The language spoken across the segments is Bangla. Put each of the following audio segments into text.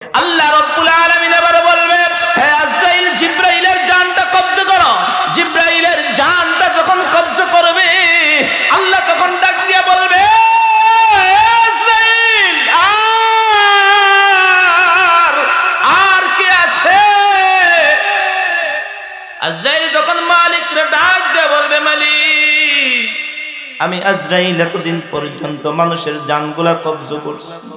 আল্লাহ রাব্বুল আলামিন এবার বলবে, হে আজরাইল, জিবরাইলের জানটা কবজা করো। জিবরাইলের জানটা যখন কবজা করবে, আল্লাহ তখন ডাক দিয়ে বলবে, আজরাইল, আর কে আছে? আজরাইল তখন মালিকরে ডাক দিয়ে বলবে, মালিক, আমি আজরাইল এতদিন পর্যন্ত মানুষের জানগুলা কবজা করছি,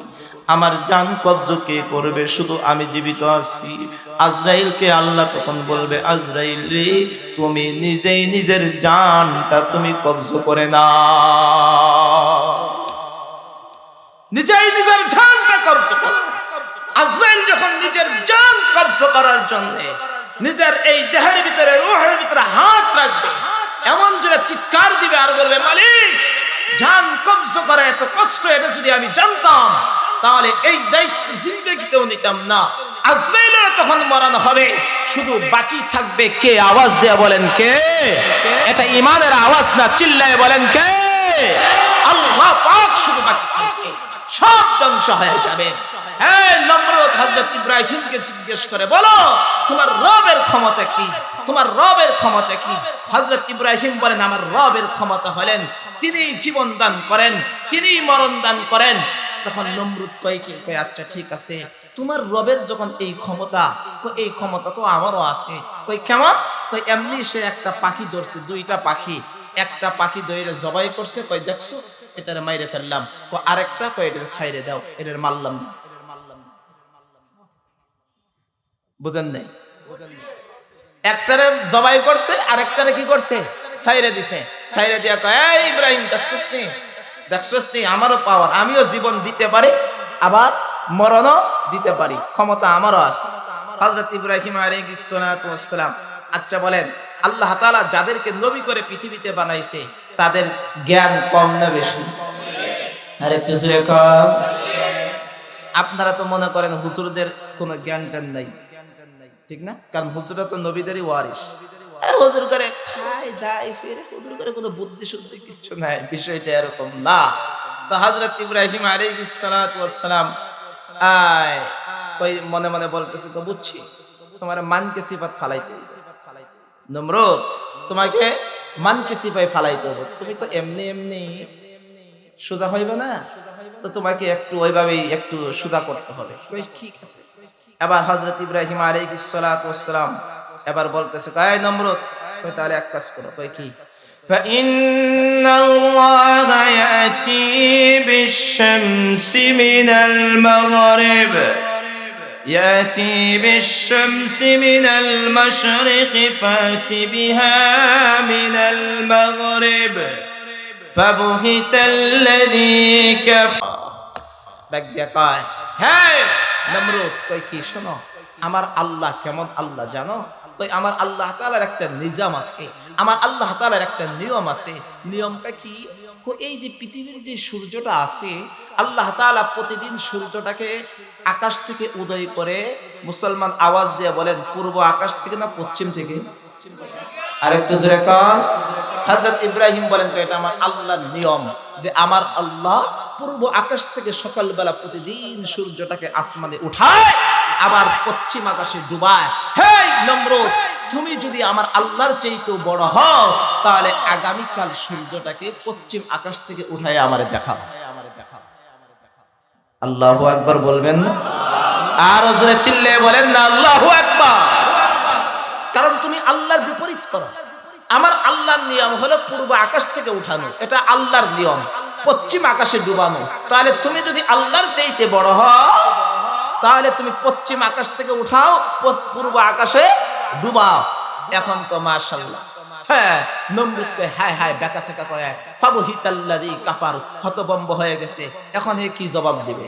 আমার জান কবজা কে করবে? শুধু আমি জীবিত আছি। আজরাইলকে আল্লাহ তখন বলবে, আজরাইল রে, তুমি নিজেই নিজের জানটা তুমি কবজা করে না, নিজেই নিজের জানটা কবজা করো। আজরাইল যখন নিজের জান কবজা করার জন্য নিজের এই দেহের ভিতরে, রূহের ভিতরে হাত রাখবে, এমন জোরে চিৎকার দিবে আর বলবে, মালিক, জান কবজা করা এত কষ্ট, এটা যদি আমি জানতাম তাহলে এই দায়িত্ব জিন্দেগিতেও নিতাম না। আজরাইলের তখন মরণ হবে, শুধু বাকি থাকবে কে? আওয়াজ দিয়ে বলেন কে? এটা ঈমানের আওয়াজ না, চিল্লায়ে বলেন কে? আল্লাহ পাক শুধু বাকি থাকবে, সব ধ্বংস হয়ে যাবে। হ্যাঁ, নমরুদ হযরত ইব্রাহিমকে জিজ্ঞেস করে, বলো তোমার রবের ক্ষমতা কি? তোমার রবের ক্ষমতা কি? হযরত ইব্রাহিম বলেন, আমার রবের ক্ষমতা হলেন তিনি জীবন দান করেন, তিনি মরণ দান করেন। তখন নমরুদ কয় কি? কয় আচ্ছা ঠিক আছে, তোমার রবের যখন এই ক্ষমতা, এই ক্ষমতা তো আমারও আছে। কই কেমন? কই এমনি সে একটা পাখি ধরছে, দুইটা পাখি, একটা পাখি ধরে জবাই করছে, কই দেখছো, এটারে মাইরে ফেললাম। কই আরেকটা, কই এটারে ছাইরে দাও, এটারে মারলাম না। বুঝেন নাই? একটারে জবাই করছে, আরেকটারে কি করছে? ছাইরে দিছে। ছাইরে দিয়া কয়, এই ইব্রাহিম, দেখছস নি, দেখছস নি, আমারও পাওয়ার, আমিও জীবন দিতে পারি, আবার মরণও দিতে পারি, ক্ষমতা আমারও আছে। হযরত ইব্রাহিম আলাইহিস সালাতু ওয়াস সালাম, আচ্ছা বলেন, আল্লাহ তাআলা যাদেরকে নবী করে পৃথিবীতে বানাইছে তাদের জ্ঞান কম না বেশি? আরেকটু জোরে কম। আপনারা তো মনে করেন হুজুরদের কোনো জ্ঞান টান নাই, ঠিক না? কারণ হুজুররা তো নবীদেরই ওয়ারিস। হুজুর করে খায় দায় ফিরে, হুজুর করে কোনো বুদ্ধি শুদ্ধি কিচ্ছু নাই, বিষয়টা এরকম না। তো হযরত ইব্রাহিম আলাইহিস সালাতু ওয়াস সালাম কই মনে মনে বলতেছে, তো বুঝছি, তোমার মানকে সিফাত ফালাইতে হবে। নমরুদ, তোমাকে মানকে সিফাই ফালাইতে হবে, তুমি তো এমনি এমনি সোজা হইবে না, তো তোমাকে একটু ওইভাবেই একটু সোজা করতে হবে। কই ঠিক আছে। এবার হযরত ইব্রাহিম আলাইহিস সালাতু ওয়াস সালাম এবার বলতেছে, কয় নমরুদ, কই তাহলে এক কাজ করো। কই কি? فإن الله يأتي بالشمس من المغرب يأتي بالشمس من المشرق فأت بها من المغرب فبهت الذي كفر। ডাক দিয়া কয়, হ্যাঁ নমরুদ, কই কি শোনো, আমার আল্লাহ কেমন আল্লাহ জানো? কই আমার আল্লাহ তাআলার একটা নিজাম আছে, আমার আল্লাহ তাআলার একটা নিয়ম আছে। নিয়মটা কি? এই যে পৃথিবীর যে সূর্যটা আছে, আল্লাহ তাআলা প্রতিদিন সূর্যটাকে আকাশ থেকে উদয় করে। মুসলমান আওয়াজ দিয়ে বলেন, পূর্ব আকাশ থেকে না পশ্চিম থেকে? আরেকটু জোরে কান। হযরত ইব্রাহিম বলেন, তো এটা আমার আল্লাহর নিয়ম, যে আমার আল্লাহ পূর্ব আকাশ থেকে সকালবেলা প্রতিদিন সূর্যটাকে আসমানে উঠায়, আবার পশ্চিম আকাশে ডুবায়। হে নমরুদ, তুমি যদি আমার আল্লাহর চাইতেও বড় হও, তাহলে আগামীকাল সূর্যটাকে পশ্চিম আকাশ থেকে উঠায় আমারে দেখাও। আল্লাহু আকবার বলবেন না? আর জোরে চিল্লায়ে বলেন না আল্লাহু আকবার। কারণ তুমি আল্লাহর বিপরীত করো। আমার আল্লাহর নিয়ম হলো পূর্ব আকাশ থেকে উঠানো, এটা আল্লাহর নিয়ম, পশ্চিম আকাশে ডুবানো। তাহলে তুমি যদি আল্লাহর চাইতে বড় হও, তাহলে তুমি পশ্চিম আকাশ থেকে উঠাও, পূর্ব আকাশে ডুবাও। এখন তো মাশাআল্লাহ, হ্যাঁ, নমরুদ কয়, হায় হায়, বেকা সেকা কয়, ফাবহিতাল্লাযী কাফার, হতভম্ব হয়ে গেছে। এখন হে কি জবাব দিবে?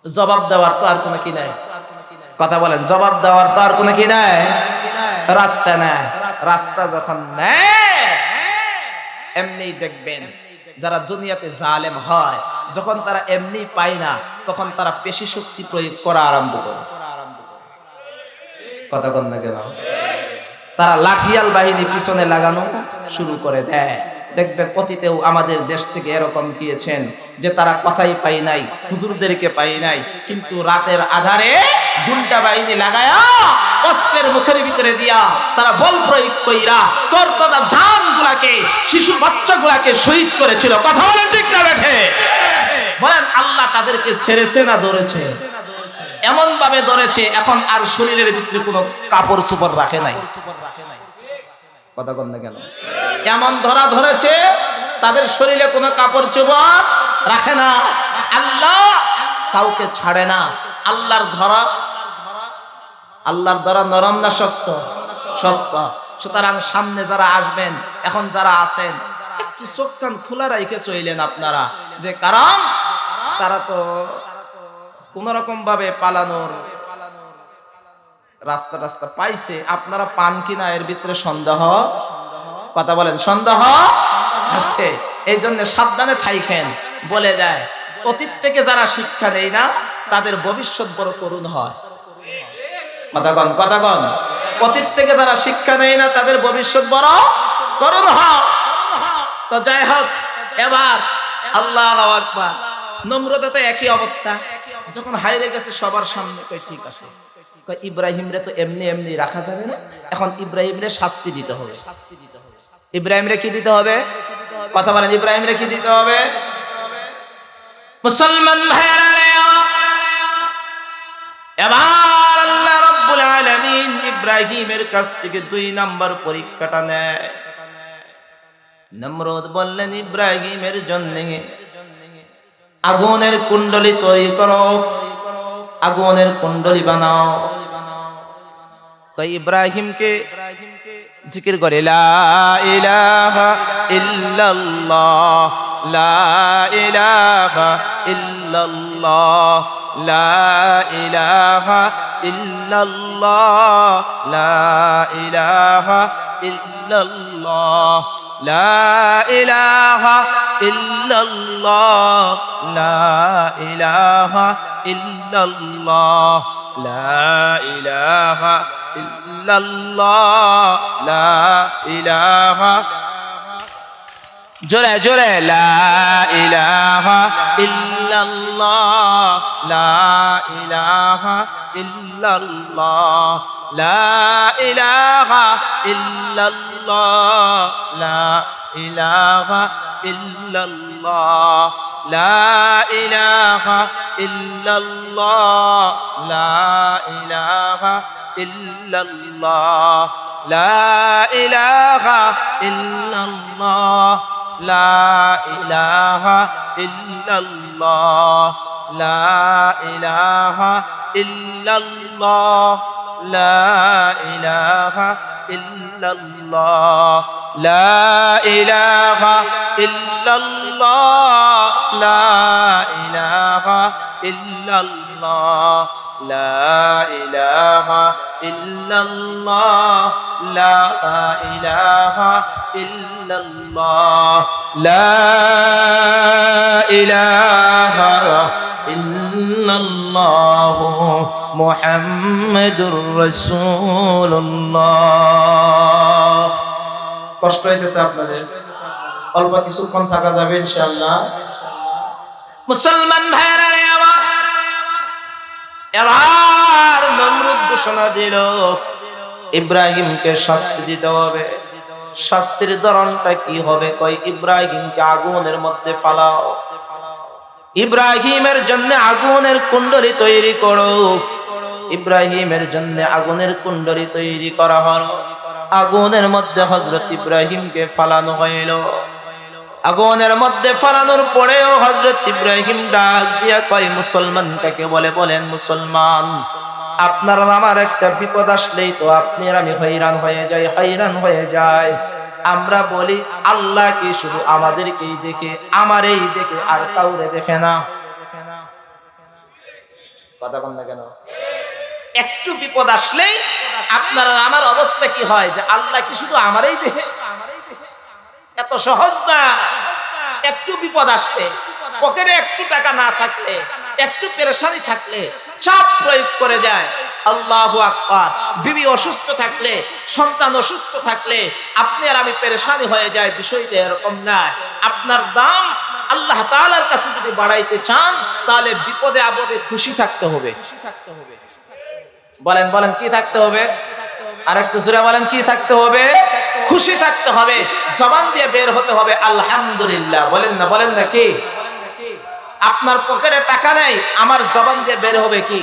জবাব দেওয়ার তো আর কোনো কি নাই। কথা বলেন, জবাব দেওয়ার তো আর কোনো কি নাই, রাস্তা নাই। রাস্তা যখন নেয়, এমনি দেখবেন যারা দুনিয়াতে জালেম হয়, যখন তারা এমনি পায় না, তখন তারা পেশি শক্তি প্রয়োগ করা আরম্ভ করে। কথা বল না কেন? তারা লাঠিয়াল বাহিনী পিছনে লাগানো শুরু করে দেয়। দেখবেন অতীতেও আমাদের দেশ থেকে এরকম গিয়েছেন যে তারা কথাই পাই নাই, হুজুরদেরকে পাই নাই, কিন্তু রাতের আধারে গুন্ডা বাহিনী লাগায়া অস্ত্রের মুখের ভিতরে দিয়া তারা বল প্রয়োগ কইরা তরতাজা জানগুলাকে, শিশু বাচ্চাগুলাকে শহীদ করেছিল। কথা বলেন ঠিক না বেঠে? বলেন আল্লাহ তাদেরকে ছেড়েছে না ধরেছে? এমন ভাবে ধরেছে এখন আর শরীরের ভিতরে কোনো কাপড় চোপড় রাখে নাই। কথা বল না কেন? এমন ধরা ধরেছে তাদের শরীরে কোনো কাপড় চোপড় রাখে না। আল্লাহ কাউকে ছাড়ে না। আল্লাহর ধরা নরম না শক্ত? শক্ত। সুতরাং সামনে যারা আসবেন, এখন যারা আছেন, একটু চোখ কান খোলা রাখে চইলেন আপনারা, যে কারণ তারা তো কোন রকম ভাবে পালানোর রাস্তা পাইছে। আপনারা পান কিনা এর ভিতরে সন্দেহ? কথা বলেন, সন্দেহ আছে। এই জন্য সাবধানে থাইকেন। বলে যায় অতীত থেকে যারা শিক্ষা নেই না তাদের ভবিষ্যৎ বড় করুণ হয়। কথা কন। অতীত থেকে যারা শিক্ষা নেই না তাদের ভবিষ্যৎ বড় করুণ হয়। তো যাই হোক, এবার আল্লাহু আকবার। নমরুদ তো একই অবস্থা, যখন হাইরে গেছে সবার সামনে, কই ঠিক আছে, কই ইব্রাহিম রে তো এমনি এমনি রাখা যাবে না, এখন ইব্রাহিম রে শাস্তি দিতে হবে। ইব্রাহিম রে কি দিতে হবে? কথা বলেন, ইব্রাহিম রে কি দিতে হবে? মুসলমান ভাইরা রে, এবার আল্লাহ রাব্বুল আলামিন ইব্রাহিমের কাছ থেকে 2 নাম্বার পরীক্ষাটা নেয়। নমরুদ বললেন ইব্রাহিমের জন্য আগুনের কুণ্ডলী তৈরি করো, আগুনের কুণ্ডলী বানাও। কই ইব্রাহিমকে জিকির করে লা ইলাহা ইল্লাল্লাহ, লা ইলাহা ইল্লাল্লাহ, লা ইলাহা ইল্লাল্লাহ, লা ইলাহা ইল্লাল্লাহ, লা ইলাহা ইল্লাল্লাহ, লা ইলাহা ইল্লাল্লাহ, লা ইলাহা ইল্লাল্লাহ, লা ইলাহা, জোরে জোরে, লা ইলাহা ইল্লাল্লাহ, লা ইলাহা ইল্লাল্লাহ, লা ইলাহা ইল্লাল্লাহ, লা ইলাহা ইল্লাল্লাহ, লা ইলাহা ইল্লাল্লাহ, লা ইলাহা ইল্লাল্লাহ, লা ইলাহা ইল্লাল্লাহ, লা ইলাহা ইল্লাল্লাহ, লা ইলাহা ইল্লাল্লাহ, লা ইলাহা ইল্লাল্লাহ, লা ইলাহা ইল্লাল্লাহ, লা ইলাহা ইল্লাল্লাহ, লা ইলাহা ইল্লাল্লাহ, লা ইলাহা ইল্লাল্লাহ, লা ইলাহা ইল্লাল্লাহ, মুহাম্মাদুর রাসূলুল্লাহ। কষ্ট হইতেছে আপনাদের? অল্প কিছুক্ষণ থাকা যাবে ইনশাআল্লাহ। মুসলমান ভাইরা রে, এবার নমরুদ ঘোষণা দিল ইব্রাহিমকে শাস্তি দিতে হবে। শাস্তির ধরনটা কি হবে? কই ইব্রাহিমকে আগুনের মধ্যে ফালাও, ইব্রাহিমের জন্য আগুনের কুণ্ডলী তৈরি করো। ইব্রাহিমের জন্য আগুনের কুণ্ডলী তৈরি করা হলো। আগুনের মধ্যে হযরত ইব্রাহিমকে ফালানো হইল। আগুনের মধ্যে ফালানোর পরেও হযরত ইব্রাহিম ডাক দিয়া কয়, মুসলমান কাকে বলে? বলেন মুসলমান। আপনার আমার একটা বিপদ আসলেই তো আপনি আর আমি হয়রান হয়ে যাই। আমরা বলি আল্লাহ কি শুধু আমাদেরকেই দেখে, আমারই দেখে, আর কাউরে দেখে না? কথা বল না কেন? একটু বিপদ আসলেই আপনার আর আমার অবস্থা কি হয়, যে আল্লাহ কি শুধু আমারই দেখে? এত সহজ না। একটু বিপদ আসলে, পকেটে একটু টাকা না থাকলে, একটু পেরেশানি থাকলে চাপ প্রয়োগ করে যায়। আল্লাহু আকবার। বিবি অসুস্থ থাকলে, সন্তান অসুস্থ থাকলে আপনি আর আমি পেরেশানি হয়ে যায়, বিষয়টা এরকম না। আপনার দাম আল্লাহ তাআলার কাছে যদি বাড়াইতে চান, তাহলে বিপদে আপদে খুশি থাকতে হবে। বলেন বলেন কি থাকতে হবে? আর একটু জোরে বলেন কি থাকতে হবে? খুশি থাকতে হবে। জবান দিয়ে বের হতে হবে আলহামদুলিল্লাহ। বলেন না, বলেন না কি? আপনার পকেটে টাকা নেই, আমার জবান দিয়ে বের হবে কি?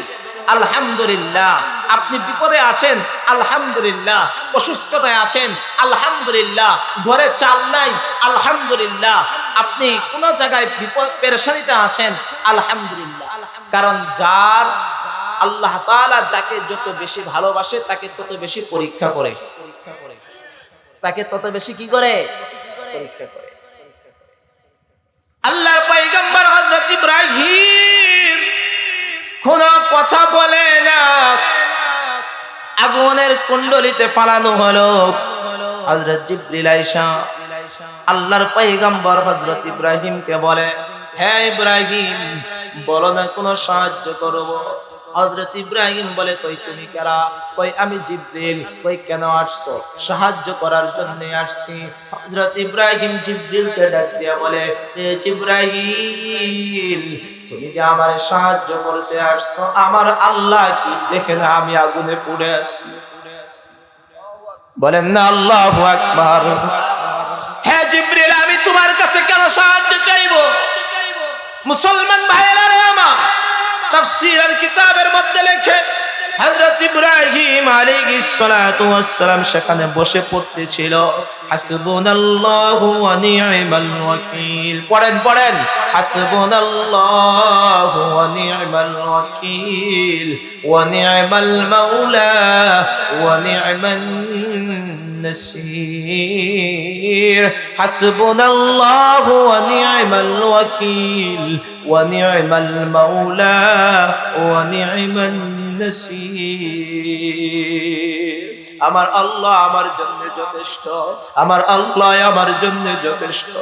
আলহামদুলিল্লাহ। আপনি বিপদে আছেন, আলহামদুলিল্লাহ। অসুস্থতায় আছেন, আলহামদুলিল্লাহ। ঘরে চাল নাই, আলহামদুলিল্লাহ। আপনি কোন জায়গায় বিপদ পেরেশানিতে আছেন, আলহামদুলিল্লাহ। কারণ যার আল্লাহ তাআলা যাকে যত বেশি ভালোবাসে তাকে তত বেশি পরীক্ষা করে, তাকে তত বেশি কি করে? পরীক্ষা করে। আল্লাহর পয়গম্বর হযরত ইব্রাহিম কোন কথা বলে না, আগুনের কুণ্ডলিতে ফালানো হলো। হযরত জিবরিল আয়েশা আল্লাহর পয়গম্বর হযরত ইব্রাহিমকে বলে, হে ইব্রাহিম, বলো না কোনো সাহায্য করব। হযরত ইব্রাহিম বলে, কই তুমি কারা? কই আমি জিবরিল। কই কেন আসছো? সাহায্য করার জন্য আসছি। হযরত ইব্রাহিম জিবরিলকে ডাক দিয়া বলে, এ জিবরাইল, তুমি যে আমার সাহায্য করতে আসছো, আমার আল্লাহ কি দেখে না আমি আগুনে পুড়ে আছি? বলেন না আল্লাহু আকবার। হে জিবরিল, আমি তোমার কাছে কেন সাহায্য চাইবো? মুসলমান ভাইরা রে আমার, তাফসীরের কিতাবের মধ্যে লেখে হযরত ইব্রাহিম আলাইহিস সালাতু ওয়াস সালাম সেখানে বসে পড়তেছিল হাসবুনাল্লাহু ওয়া নি'মাল ওয়াকিল। পড়েন পড়েন, হাসবুনাল্লাহু ওয়া নি'মাল ওয়াকিল ওয়া নি'মাল মাওলা ওয়া নি'মান নাসির। হাসবুনাল্লাহু ওয়া নি'মাল ওয়াকিল ওয়া নি'মাল মাওলা ওয়া নি'মান নাসির। আমার আল্লাহ আমার জন্য যথেষ্ট, আমার আল্লাহ আমার জন্য যথেষ্ট।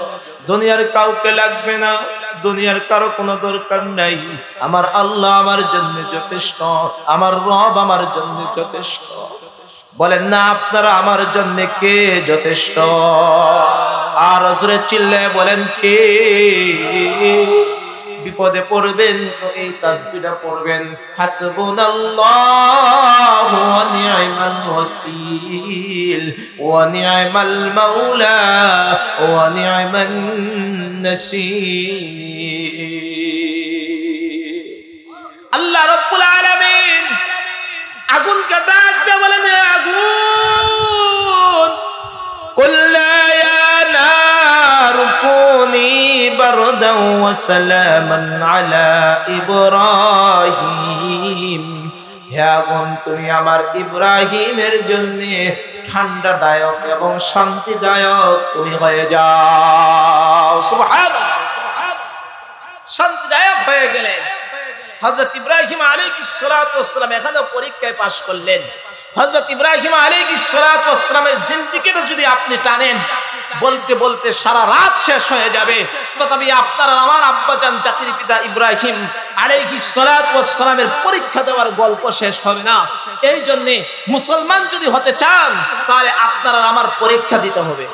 দুনিয়ার কাউকে লাগবে না, দুনিয়ার কারো কোনো দরকার নাই। আমার আল্লাহ আমার জন্য যথেষ্ট, আমার রব আমার জন্য যথেষ্ট। বলেন না আপনারা আমার জন্য কে যথেষ্ট? আর জোরে চিল্লায় বলেন কে? বিপদে পড়বেন তো এই তাসবিহটা পড়বেন, হাসবুনাল্লাহু ওয়া নি'মাল ওয়াকিল ওয়া নি'মাল মাওলা ওয়া নি'মান নাসির। আল্লাহ রাব্বুল আলামিন আগুনকে ডাক দিয়ে বলেন, আগুন, কুল্লা ইয়া নারু কুনি বারদান ওয়া সালামান আলা ইব্রাহিম। হে আগুন, তুমি আমার ইব্রাহিমের জন্য ঠান্ডাদায়ক এবং শান্তিদায়ক তুমি হয়ে যাও। সুবহানাল্লাহ, শান্তিদায়ক হয়ে গেলেন। হযরত ইব্রাহিম আলাইহিস সালাতু ওয়াস সালাম এখানে পরীক্ষায় পাশ করলেন। হযরত ইব্রাহিম আলাইহিস সালাতু ওয়াস সালামের জিন্দেগিটা যদি আপনি টানেন, বলতে বলতে সারা রাত শেষ হয়ে যাবে। তথাপি আপনার আমার আব্বাজান জাতির পিতা ইব্রাহিম আলাইহিস সালাতু ওয়াস সালামের পরীক্ষা দেওয়ার গল্প শেষ হবে না। এই জন্য মুসলমান যদি হতে চান, তাহলে আপনার আমার পরীক্ষা দিতে হবে।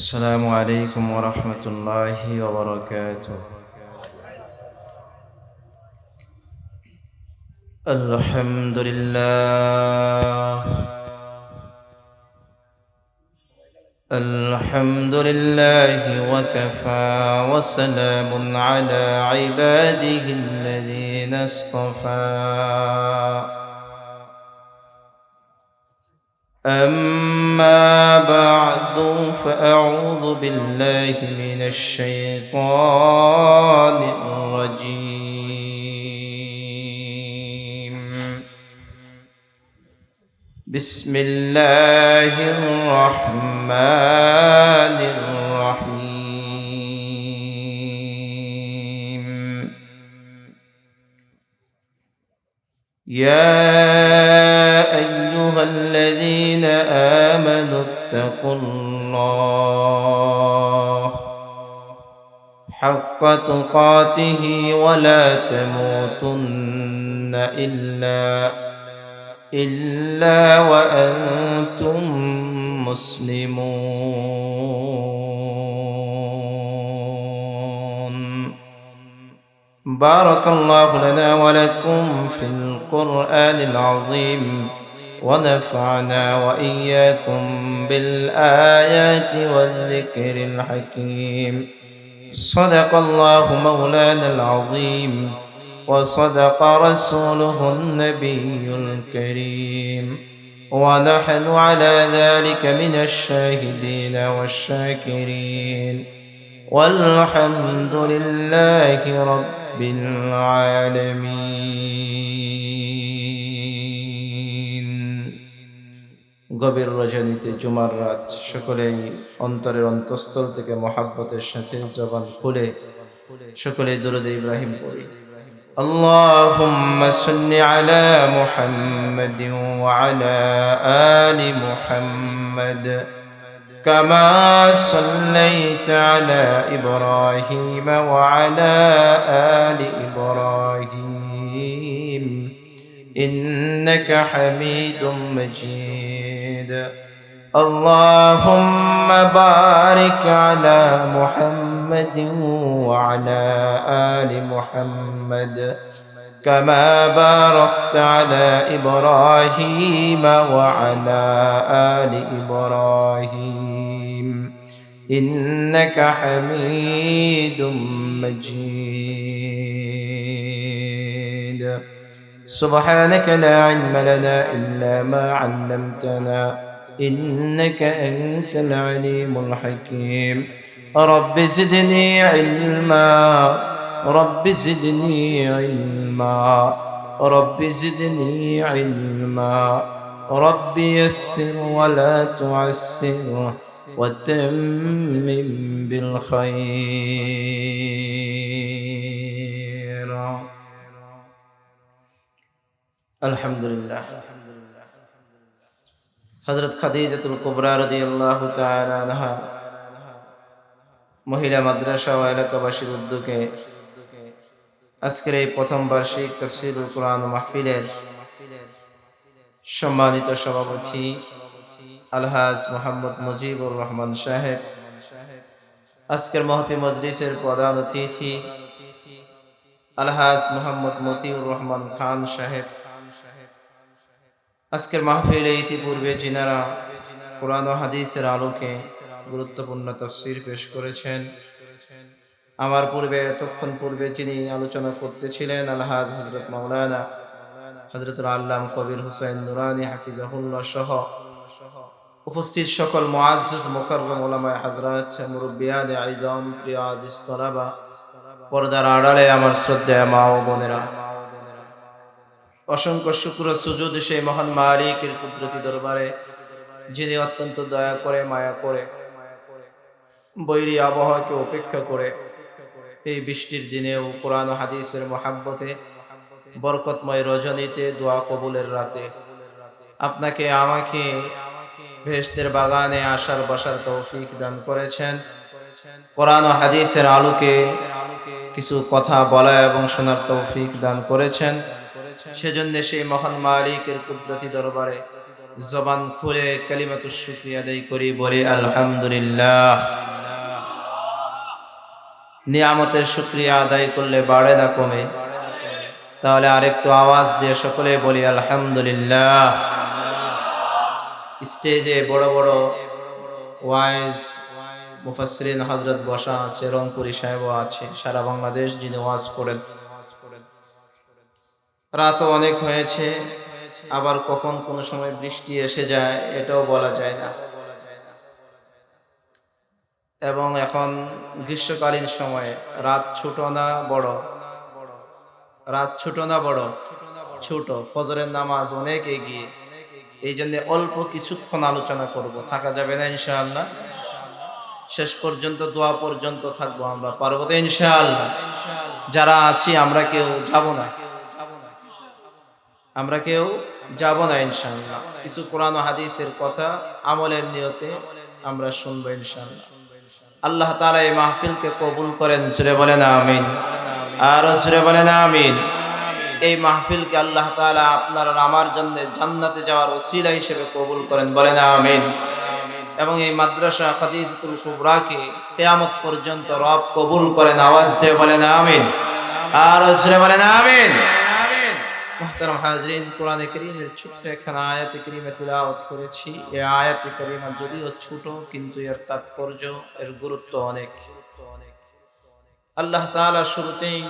السلام عليكم ورحمة الله وبركاته. الحمد لله، الحمد لله وكفى وسلام على عباده الذين اصطفى. أما بعد فأعوذ بالله من الشيطان الرجيم. بسم الله الرحمن الرحيم. يا أيها الذين آمنوا اتقوا الله حق تقاته ولا تموتن إلا وأنتم مسلمون. بارك الله لنا ولكم في القرآن العظيم ونفعنا وإياكم بالآيات والذكر الحكيم. صدق الله مولانا العظيم وصدق رسوله النبي الكريم، ونحن على ذلك من الشاهدين والشاكرين، والحمد لله رب العالمين. গভীর রজনীতে জুমার রাত সকলেই অন্তরের অন্তঃস্থল থেকে মহাব্বতের সাথে জবান খুলে সকলেই দুরূদ ইব্রাহিম পড়ি। اللهم صل على محمد وعلى آل محمد كما صليت على إبراهيم وعلى آل إبراهيم إنك حميد مجيد. اللهم بارك على محمد وعلى آل محمد كما باركت على إبراهيم وعلى آل إبراهيم إنك حميد مجيد. سبحانك لا علم لنا إلا ما علمتنا إنك أنت العليم الحكيم. رب زدني علما رب زدني علما رب زدني علما رب يسر ولا تعسر وتمم بالخير. الحمد لله. হযরত খাদিজাতুল কুবরা রাদিয়াল্লাহু তাআলা আনহা মহিলা মাদ্রাসা ও এলাকাবাসীর উদ্যোগে আজকের এই প্রথম বার্ষিক তাফসীরুল কুরআন মাহফিলের সম্মানিত সভাপতি আলহাজ মোহাম্মদ মুজিবুর রহমান সাহেব, আজকের মহতি মজলিসের প্রধান অতিথি আলহাজ মোহাম্মদ মতিউর রহমান খান সাহেব, আজকের মাহফিলে ইতিপূর্বে যিনারা কোরআন ও হাদিসের আলোকে গুরুত্বপূর্ণ তাফসীর পেশ করেছেন, আমার পূর্বে এতক্ষণ পূর্বে যিনি আলোচনা করতেছিলেন আলহাজ হযরত মাওলানা হযরতুল আল্লাম কবির হুসাইন নুরানী হাফিজাহুল্লাহ সহ উপস্থিত সকল মুআজ্জিজ মুকাররম উলামায়ে হযরত, মুরব্বিয়ানে আইজাম, প্রিয় আজিজ তলাবা, পর্দার আড়ালে আমার শ্রদ্ধেয় মা ও বোনেরা, অসংখ্য শুকর ও সুজুদ সেই মহান মালিকের কুদরতি দরবারে যিনি অত্যন্ত দয়া করে, মায়া করে, বৈরী আবহাওয়াকে উপেক্ষা করে এই বৃষ্টির দিনেও কোরআন ও হাদিসের মহাব্বতে বরকতময় রজনীতে দোয়া কবুলের রাতে আপনাকে আমাকে বেহেশতের বাগানে আসার বসার তৌফিক দান করেছেন। কোরআন ও হাদিসের আলোকে কিছু কথা বলা এবং শোনার তৌফিক দান করেছেন। সেজন্য সেই মহান মালিকের কুদরতি দরবারে জবান খুলে কালিমাতুশ শুকরিয়া আদায় করি, বলি আলহামদুলিল্লাহ। নিয়ামতের শুকরিয়া আদায় করলে বাড়ে না কমে, তাহলে আরেকটু আওয়াজ দিয়ে সকলে বলি আলহামদুলিল্লাহ। স্টেজে বড় বড় ওয়াইজ মুফাসসিরিন হযরত বসা আছে, রংপুরি সাহেবও আছে, সারা বাংলাদেশ যিনি ওয়াজ করেন। রাতও অনেক হয়েছে, আবার কখন কোন সময় বৃষ্টি এসে যায় এটাও বলা যায় না, এবং এখন গ্রীষ্মকালীন সময়ে রাত ছোট না বড়, রাত ছোট না বড়, ছোট। ফজরের নামাজ অনেক এগিয়ে, এই জন্য অল্প কিছুক্ষণ আলোচনা করব, থাকা যাবে না ইনশাআল্লাহ। শেষ পর্যন্ত দোয়া পর্যন্ত থাকবো আমরা, পারবো তো ইনশাআল্লাহ? যারা আছি আমরা কেউ যাব না, আমরা কেউ যাব না ইনশাআল্লাহ। কিছু কোরআন ও হাদিসের কথা আমলের নিয়তে আমরা শুনবো ইনশাআল্লাহ। আল্লাহ তাআলা এই মাহফিলকে কবুল করেন, জোরে বলেন আমিন। আর জোরে বলেন আমিন। এই মাহফিলকে আল্লাহ তাআলা আপনার আর আমার জন্য জান্নাতে যাওয়ার ওসিলা হিসেবে কবুল করেন, বলেন আমিন। এবং এই মাদ্রাসা খাদিজাতুল কুবরাকে কিয়ামত পর্যন্ত রব কবুল করেন, আওয়াজ দিয়ে বলেন আমিন। আর জোরে বলেন আমিন। মুহতারাম হাজরিন, কোরআনে কারীমের ছোট্ট একখানা আয়াতে কারীমা তিলাওয়াত করেছি। এই আয়াতে কারীমা যদিও ছোট, কিন্তু এর তাৎপর্য, এর গুরুত্ব অনেক। আল্লাহ তাআলা শুরুতেই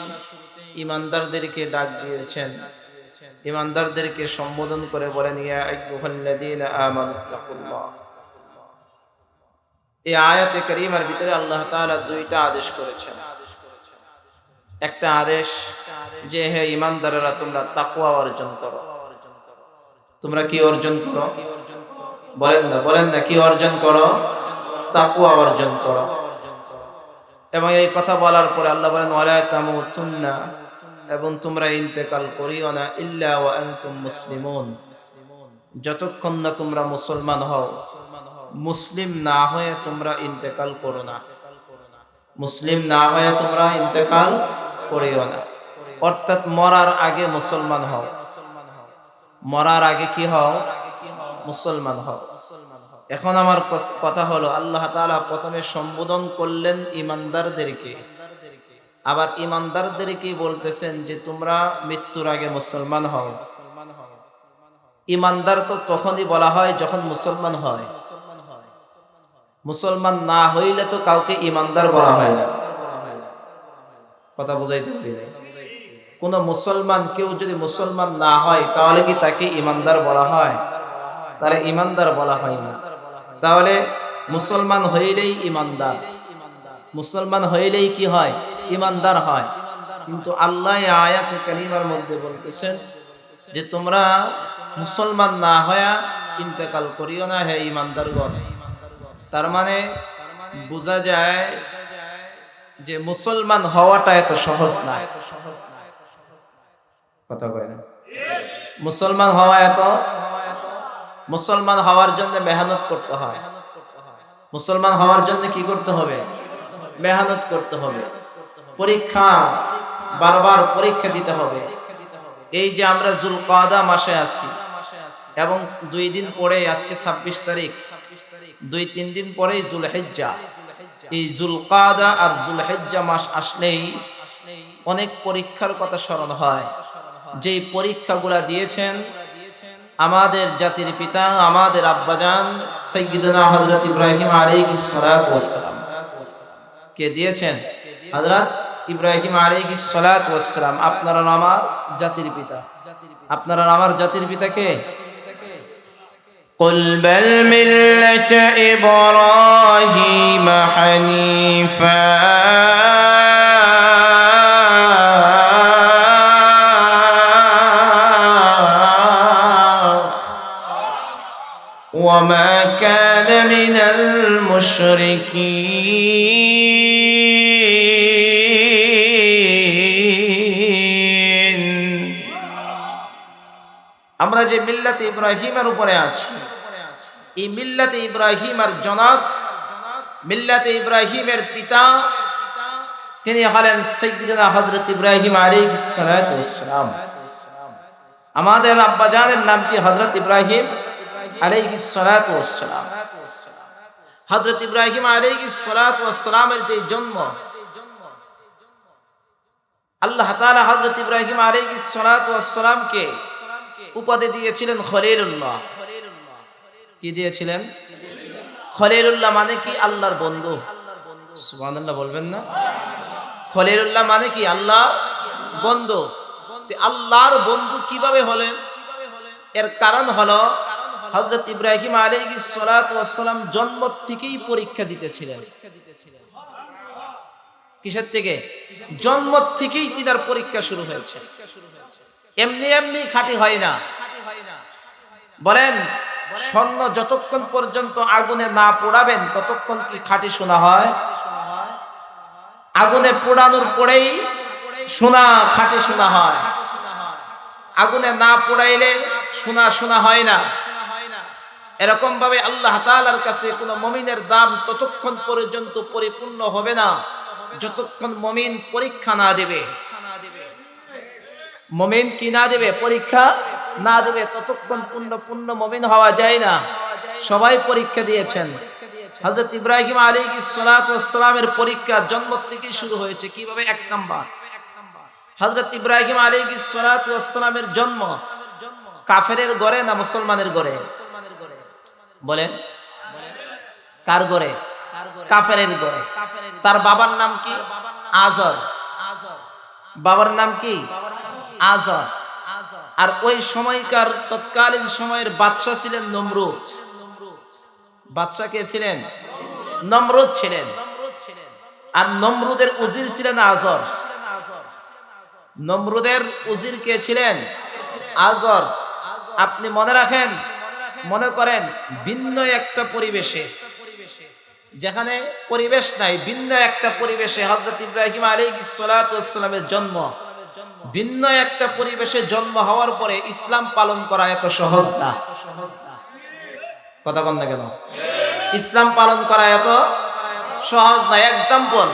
ঈমানদারদেরকে ডাক দিয়েছেন, ঈমানদারদেরকে সম্বোধন করে বলেন, ইয়া আইয়ুহাল্লাযীনা আমানুত্তাকুল্লাহ। এই আয়াতে কারীমার ভিতরে আল্লাহ তাআলা দুইটা আদেশ করেছেন। একটা আদেশ যে হে ঈমানদারেরা, তোমরা তাকওয়া অর্জন করো। তোমরা কি অর্জন করো? বলেন না কি অর্জন করো? তাকওয়া অর্জন করো। এবং এই কথা বলার পরে আল্লাহ বলেন, ওয়ালা তামুতুন্না, এবং তোমরা ইন্তেকাল করিও না ইল্লা ওয়া আনতুম মুসলিমুন, যতক্ষণ না তোমরা মুসলমান হও। মুসলিম না হয়ে তোমরা ইন্তেকাল করো না। মুসলিম না হয়ে তোমরা ইন্তেকাল করিও না, অর্থাৎ মরার আগে মুসলমান হও। মরার আগে কি হও? মুসলমান হও। এখন আমার কথা হলো, আল্লাহ তাআলা প্রথমে সম্বোধন করলেন ঈমানদারদেরকে, আবার ঈমানদারদেরকে বলতেছেন যে তোমরা মৃত্যুর আগে মুসলমান হও। ঈমানদার তো তখনই বলা হয় যখন মুসলমান হয়। মুসলমান না হইলে তো কাউকে ঈমানদার বলা হয় না। কথা বুঝাইতে পারি নাই? কোন মুসলমান, কেউ যদি মুসলমান না হয় তাহলে কি তাকে ঈমানদার বলা হয়? তারে ঈমানদার বলা হয় না। তাহলে মুসলমান হইলেই ঈমানদার, মুসলমান হইলেই কি হয়? ঈমানদার হয়। কিন্তু আল্লাহ এই আয়াতে কারিমার মধ্যে বলতেছেন যে তোমরা মুসলমান না হয়া ইন্তেকাল করিও না হে ঈমানদারগণ। তার মানে বোঝা যায় যে মুসলমান হওয়াটা এত সহজ না। কথা কয় না? মুসলমান হওয়া মুসলমান হওয়ার জন্য মেহনত করতে হয়। মুসলমান হওয়ার জন্য কি করতে হবে? মেহনত করতে হবে। পরীক্ষা, বারবার পরীক্ষা দিতে হবে। এই যে আমরা যুলকাদা মাসে আছি এবং 2 দিন পরে, আজকে 26 তারিখ, 2-3 দিন পরেই যুলহিজ্জা। এই যুলকাদা আর যুলহিজ্জা মাস আসলেই অনেক পরীক্ষার কথা স্মরণ হয়। যেই পরীক্ষাগুলা দিয়েছেন আমাদের জাতির পিতা, আমাদের আব্বাজান সাইয়্যিদুনা হযরত ইব্রাহিম আলাইহিস সালাতু ওয়াস সালাম। কে দিয়েছেন? হযরত ইব্রাহিম আলাইহিস সালাতু ওয়াস সালাম। আপনারা আমার জাতির পিতা। আপনারা আমার জাতির পিতা কে? কুল বাল মিল্লাতা ইব্রাহিম হানিফা وما كان من المشركين। আমরা যে মিল্লাতে ইব্রাহিমের উপরে আছি, এই মিল্লাতে ইব্রাহিমের জনক, মিল্লাতে ইব্রাহিমের পিতা, তিনি হলেন সাইয়্যিদুনা হযরত ইব্রাহিম আলাইহিস সালাতু ওয়াস সালাম। আমাদের আব্বাজানের নাম কি? হযরত ইব্রাহিম আলাইহিস সালাতু ওয়াস সালাম। হযরত ইব্রাহিম আলাইহিস সালাতু ওয়াস সালামের যে জন্ম, আল্লাহ তাআলা হযরত ইব্রাহিম আলাইহিস সালাতু ওয়াস সালামকে উপাধি দিয়েছিলেন খলিলুল্লাহ। কি দিয়েছিলেন? খলিলুল্লাহ মানে কি? আল্লাহর বন্ধু। সুবহানাল্লাহ বলবেন না? খলিলুল্লাহ মানে কি? আল্লাহর বন্ধু। আল্লাহর বন্ধু কিভাবে হলেন? এর কারণ হলো হযরত ইব্রাহিম আলাইহিস সালাতু ওয়াস সালাম জন্ম থেকেই পরীক্ষা দিতেছিলেন। কিসের থেকে? জন্ম থেকেই তিনার পরীক্ষা শুরু হয়েছে। এমনি এমনি খাঁটি হয় না। বলেন, স্বর্ণ যতক্ষণ পর্যন্ত আগুনে না পোড়াবেন ততক্ষণ কি খাঁটি সোনা হয়? আগুনে পোড়ানোর পরেই সোনা খাঁটি সোনা হয়। আগুনে না পোড়াইলে সোনা সোনা হয় না। এরকম ভাবে আল্লাহ তাআলার কাছে কোনো মুমিনের দাম ততক্ষণ পর্যন্ত পরিপূর্ণ হবে না যতক্ষণ মুমিন পরীক্ষা না দেবে। মুমিন কি না দেবে? পরীক্ষা না দেবে ততক্ষণ পূর্ণ মুমিন হওয়া যায় না। সবাই পরীক্ষা দিয়েছেন। হযরত ইব্রাহিম আলাইহিস সালাতু ওয়াস সালামের পরীক্ষা জন্ম থেকে শুরু হয়েছে। কিভাবে? এক নাম্বার, হযরত ইব্রাহিম আলাইহিস সালাতু ওয়াস সালামের জন্ম কাফেরের ঘরে না মুসলমানের ঘরে? বলেন, কার ঘরে? কাফেরের ঘরে। তার বাবার নাম কি? আজর। বাবার নাম কি? আজর। আর ওই সময়কার তৎকালীন সময়ের বাদশা ছিলেন নমরুদ। বাদশা কে ছিলেন? নমরুদ ছিলেন। আর নমরুদের উজির ছিলেন আজর। নমরুদের উজির কে ছিলেন? আজর। আপনি মনে রাখেন, মনে করেন ভিন্ন একটা পরিবেশে, যেখানে পরিবেশ নাই, ভিন্ন একটা পরিবেশে হযরত ইব্রাহিম আলাইহিস সালাতু ওয়াস সালামের জন্ম। ভিন্ন একটা পরিবেশে জন্ম হওয়ার পরে ইসলাম পালন করা এত সহজ না। কথা বল না কেন? ইসলাম পালন করা এত সহজ না। এক্সাম্পল,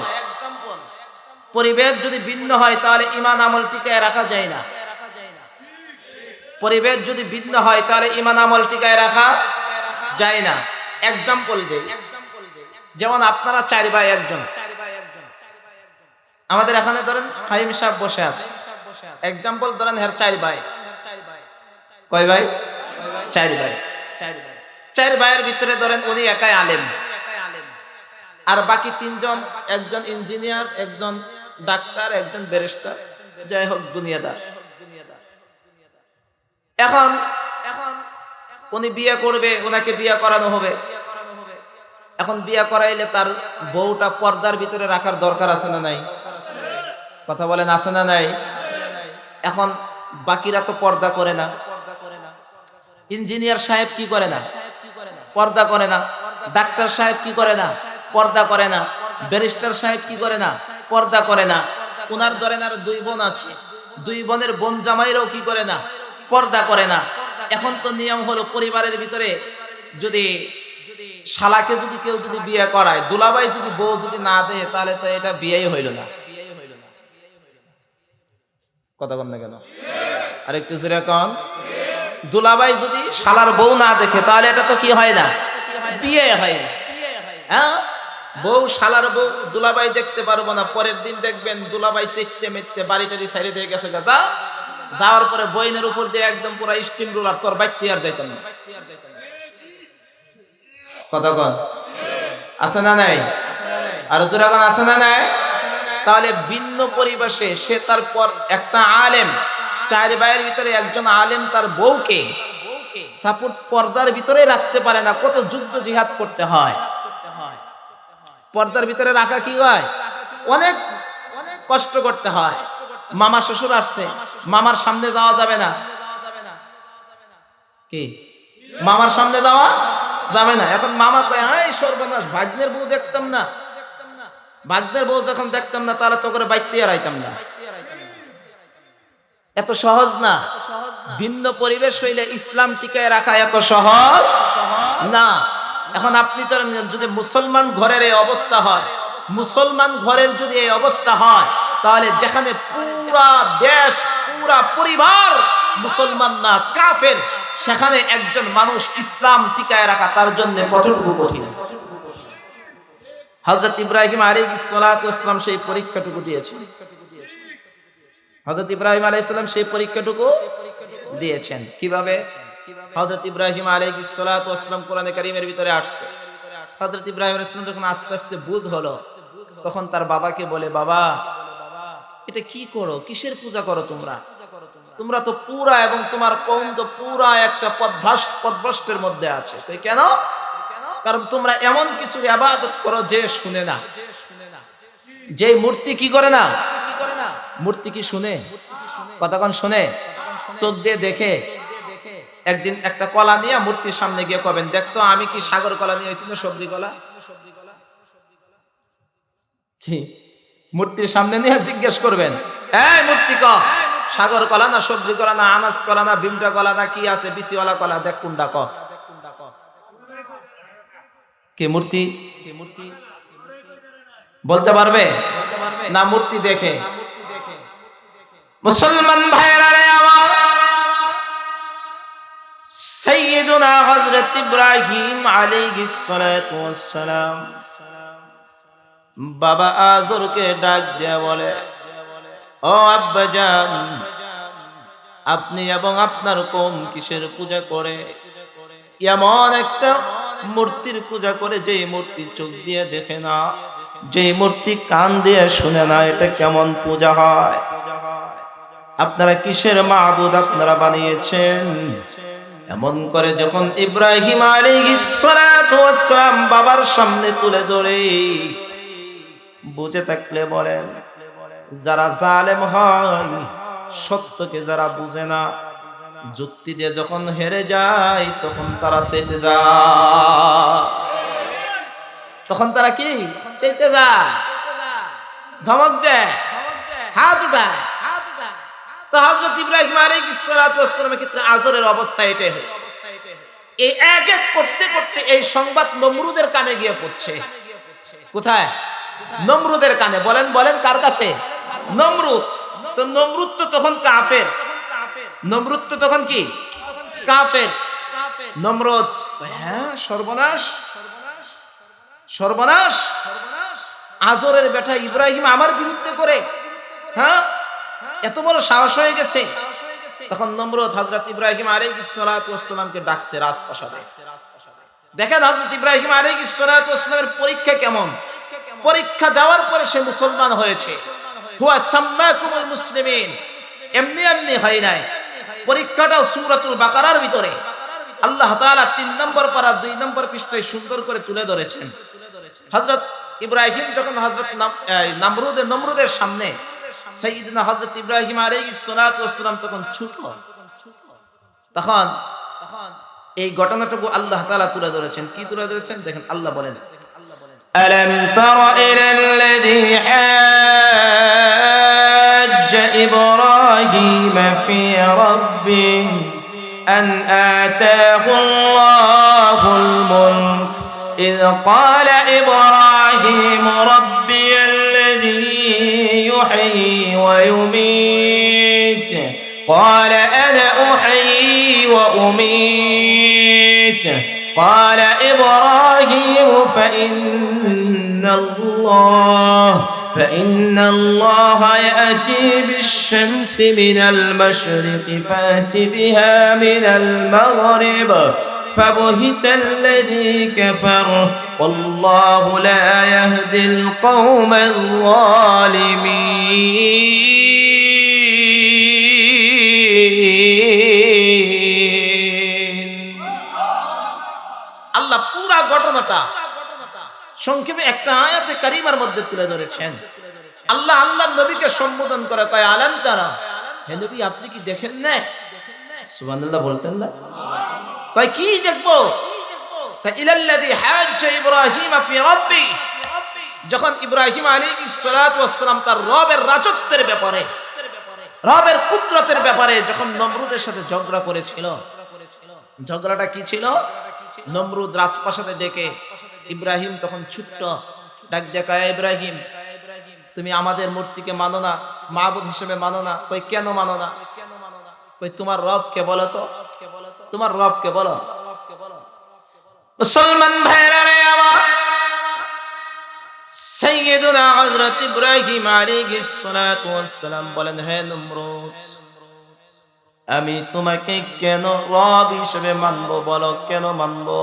পরিবেশ যদি ভিন্ন হয় তাহলে ঈমান আমল টিকায় রাখা যায় না। পরিবেশ যদি ভিন্ন হয় তাহলে ঈমান আমল টিকায় রাখা যায় না। এক্সাম্পল দেই, যেমন আপনারা 4 ভাই একজন, আমাদের এখানে ধরেন ফাহিম সাহেব বসে আছে। এক্সাম্পল ধরেন হের 4 ভাই। কয় ভাই? 4 ভাই। 4 ভাইয়ের ভিতরে ধরেন উনি একাই আলেম, আর বাকি 3 জন, একজন ইঞ্জিনিয়ার, একজন ডাক্তার, একজন ব্যারিস্টার, যাই হোক দুনিয়াদার। এখন উনি বিয়ে করবে, ওনাকে বিয়ে করানো হবে। এখন বিয়ে করাইলে তার বউটা পর্দার ভিতরে রাখার দরকার আছে না নাই? কথা বলেন, আছে না নাই? এখন বাকিরা তো পর্দা করে না। ইঞ্জিনিয়ার সাহেব কি করে না? পর্দা করে না। ডাক্তার সাহেব কি করে না? পর্দা করে না। ব্যারিস্টার সাহেব কি করে না? পর্দা করে না। ওনার ধরেন আর 2 বোন আছে, 2 বোনের বোন জামাইরাও কি করে না? পর্দা করে না। এখন তো নিয়ম হলো পরিবারের ভিতরে যদি শালাকে যদি কেউ যদি বিয়ে করায়, দুলাভাই যদি বউ যদি না দেয় তাহলে তো এটা বিয়েই হইল না। কথা বল না কেন? আরেকটু জোরে কোন। দুলাভাই যদি শালার বউ না দেখে তাহলে এটা তো কি হয় না? বিয়ে হয় না। হ্যাঁ, বউ শালার বউ দুলাভাই দেখতে পারবো না, পরের দিন দেখবেন দুলাভাই চেকতে মেতে বাড়িটারি সাইডে দিয়ে গেছে গাজা, যাওয়ার পরে বইনের উপর দিয়ে একদম পুরো স্টিম রোলার, তোর বাইতে আর যাইতাম না। কথা কন, আছে না নাই? আর জোরে কোন, আছে না নাই? তাহলে ভিন্ন পরিবেশে সে তারপর একটা আলেম, 4 ভাইয়ের ভিতরে একজন আলেম তার বউকে সাপোর্ট পর্দার ভিতরে রাখতে পারে না। কত যুদ্ধ জিহাদ করতে হয়। পর্দার ভিতরে রাখা কি হয়? অনেক কষ্ট করতে হয়। মামা শ্বশুর আসছে, মামার সামনে যাওয়া যাবে না। কি? মামার সামনে যাওয়া যাবে না। এখন মামা কয়, এই সর্বনাশ, ভাগ্নের বউ দেখতাম না। ভাগ্নের বউ যখন দেখতাম না তাহলে তো করে বাইতে আর আইতাম না। এত সহজ না। ভিন্ন পরিবেশ হইলে ইসলাম টিকায় রাখা এত সহজ না। এখন আপনি তো যদি মুসলমান ঘরের এই অবস্থা হয়, মুসলমান ঘরের যদি এই অবস্থা হয়, তাহলে যেখানে পুরা দেশ, পুরা পরিবার মুসলমান না কাফের, সেখানে একজন মানুষ ইসলাম টিকায় রাখা তার জন্য কতটুকু কঠিন। হযরত ইব্রাহিম আলাইহিস সালাতু ওয়াস সালাম সেই পরীক্ষাটুকু দিয়েছেন। হযরত ইব্রাহিম আলাইহিস সালাম সেই পরীক্ষাটুকু দিয়েছেন। কিভাবে? হযরত ইব্রাহিম আলাইহিস সালাতু ওয়াস সালাম কোরআনে কারীমের ভিতরে আসছে। হযরত ইব্রাহিম আলাইহিস সালাম যখন আস্তে আস্তে বুঝ হলো, তখন তার বাবাকে বলে, বাবা এটা কি করো? কিসের পূজা করো তোমরা? তোমরা তো পুরা, এবং তোমার কওম তো পুরা একটা পথভ্রষ্টের মধ্যে আছে। কেন? কারণ তোমরা এমন কিছু ইবাদত করো যে শুনে না। যে মূর্তি কি করে না? মূর্তি কি শুনে? কতক্ষণ শুনে? চোখ দিয়ে দেখে। একদিন একটা কলা নিয়ে মূর্তির সামনে গিয়ে কবেন, দেখতো আমি কি সাগর কলা নিয়ে এসেছি না সবজি কলা? কি মূর্তির সামনে নিয়ে জিজ্ঞেস করবেন, এই মূর্তি ক, সাগর কলা না সবজি কলা না আনাজ কলা না ভীমটা কলা না কি আছে বিসিওয়ালা কলা, দেখ কোনটা ক। কি মূর্তি বলতে পারবে না মূর্তি দেখে? মুসলমান ভাইরা রে আমার, সাইয়্যিদুনা হযরত ইব্রাহিম আলাইহিস সালাতু ওয়াস সালাম বাবা আযরকে ডাক দিয়ে বলে, ও আব্বাজান, আপনি এবং আপনার কওম কিসের পূজা করে? এমন একটা মূর্তির পূজা করে যে মূর্তি চোখ দিয়ে দেখে না, যে মূর্তি কান দিয়ে শুনে না, এটা কেমন পূজা হয়? আপনারা কিসের মাবুদ আপনারা বানিয়েছেন? এমন করে যখন ইব্রাহিম আলাইহিস সালাতু ওয়াস সালাম বাবার সামনে তুলে ধরে, বুঝে থাকলে বলেন, যারা জালেম হয়, সত্যকে যারা বুঝে না, যুক্তি দিয়ে যখন হেরে যায় তখন তারা চেতে যায়। তখন তারা কি চেতে যায়, ধমক দেয়, হাত উঠায়। তো হযরত ইব্রাহিম আলাইহিস সালাতু ওয়াস সালামের ক্ষেত্রে আযরের অবস্থা এটাই হয়েছে। এই এক এক করতে করতে এই সংবাদ নমরুদের কানে গিয়ে পড়ছে। কোথায়? নমরুদের কানে। বলেন বলেন কার কাছে? নমরুদ। তো নমরুদ তো তখন কাফের, নমরুদ তো তখন কি কাফের। নমরুদ, হ্যাঁ, সর্বনাশ সর্বনাশ, আযরের বেটা ইব্রাহিম আমার বিরুদ্ধে করে, হ্যাঁ, এত বড় সাহস হয়ে গেছে। তখন নমরুদ হযরত ইব্রাহিম আলাইহিস সালাতু ওয়াস সালামকে ডাকছে রাজপ্রাসাদে। দেখেন হযরত ইব্রাহিম আলাইহিস সালাতু ওয়াস সালামের পরীক্ষা কেমন। পরীক্ষা দেওয়ার পরে সে মুসলমান হয়েছে। হুয়া সাম্মাকুমুল মুসলিমিন, এমনি এমনি হয় নাই। পরীক্ষাটাও সূরাতুল বাকারার ভিতরে আল্লাহ তাআলা 3 নম্বর পারা 2 নম্বর পৃষ্ঠায় সুন্দর করে তুলে ধরেছেন। হযরত ইব্রাহিম যখন হযরত নমরুদের সামনে, সাইয়্যিদনা হযরত ইব্রাহিম আলাইহিস সালাতু ওয়াস সালাম তখন ছোট, তখন এই ঘটনাটুকু আল্লাহ তাআলা তুলে ধরেছেন। কি তুলে ধরেছেন দেখেন, আল্লাহ বলেন, ألم تر إلى الذي حاج إبراهيم في ربه أن آتاه الله الملك إذ قال إبراهيم ربي الذي يحيي ويميت قال أنا أحيي وأميت قال إبراهيم فإن الله يأتي بالشمس من المشرق فأت بها من المغرب فبهت الذي كفر والله لا يهدي القوم الظالمين। আল্লাহ পুরা ঘটনাটা সংক্ষেপে একটা আয়াতে কারিমার মধ্যে তুলে ধরেছেন। আল্লাহ আল্লাহর নবীকে সম্বোধন করে কয়, আলাম তারা, হে নবী আপনি কি দেখেন না? সুবহানাল্লাহ বলতেন না? কয় কি দেখবো? তা ইলাল্লাযী হাজ্জা ইব্রাহিম ফি রাব্বি, যখন ইব্রাহিম আলাইহিস সালাতু ওয়াস সালাম তার রবের রাজত্বের ব্যাপারে, রবের কুদরতের ব্যাপারে যখন নমরুদের সাথে ঝগড়া করেছিল, ঝগড়াটা কি ছিল? নমরুদ রাজপ্রাসাদে ডেকে, ইব্রাহিম তখন ছোট্ট, ডাক দেখা, ইব্রাহিম তুমি আমাদের মূর্তিকে মানো না, মাবুদ হিসেবে মানো না। কই কেন মানো না? কই তোমার রবকে বলো তো, তোমার রবকে বলো। মুসলমান ভাইরা রে আমার, সাইয়্যিদুনা হযরত ইব্রাহিম আলাইহিস সালাতু ওয়াস সালাম বলেন, হে নমরুদ আমি তোমাকে কেন রব হিসেবে মানবো বলো, কেন মানবো?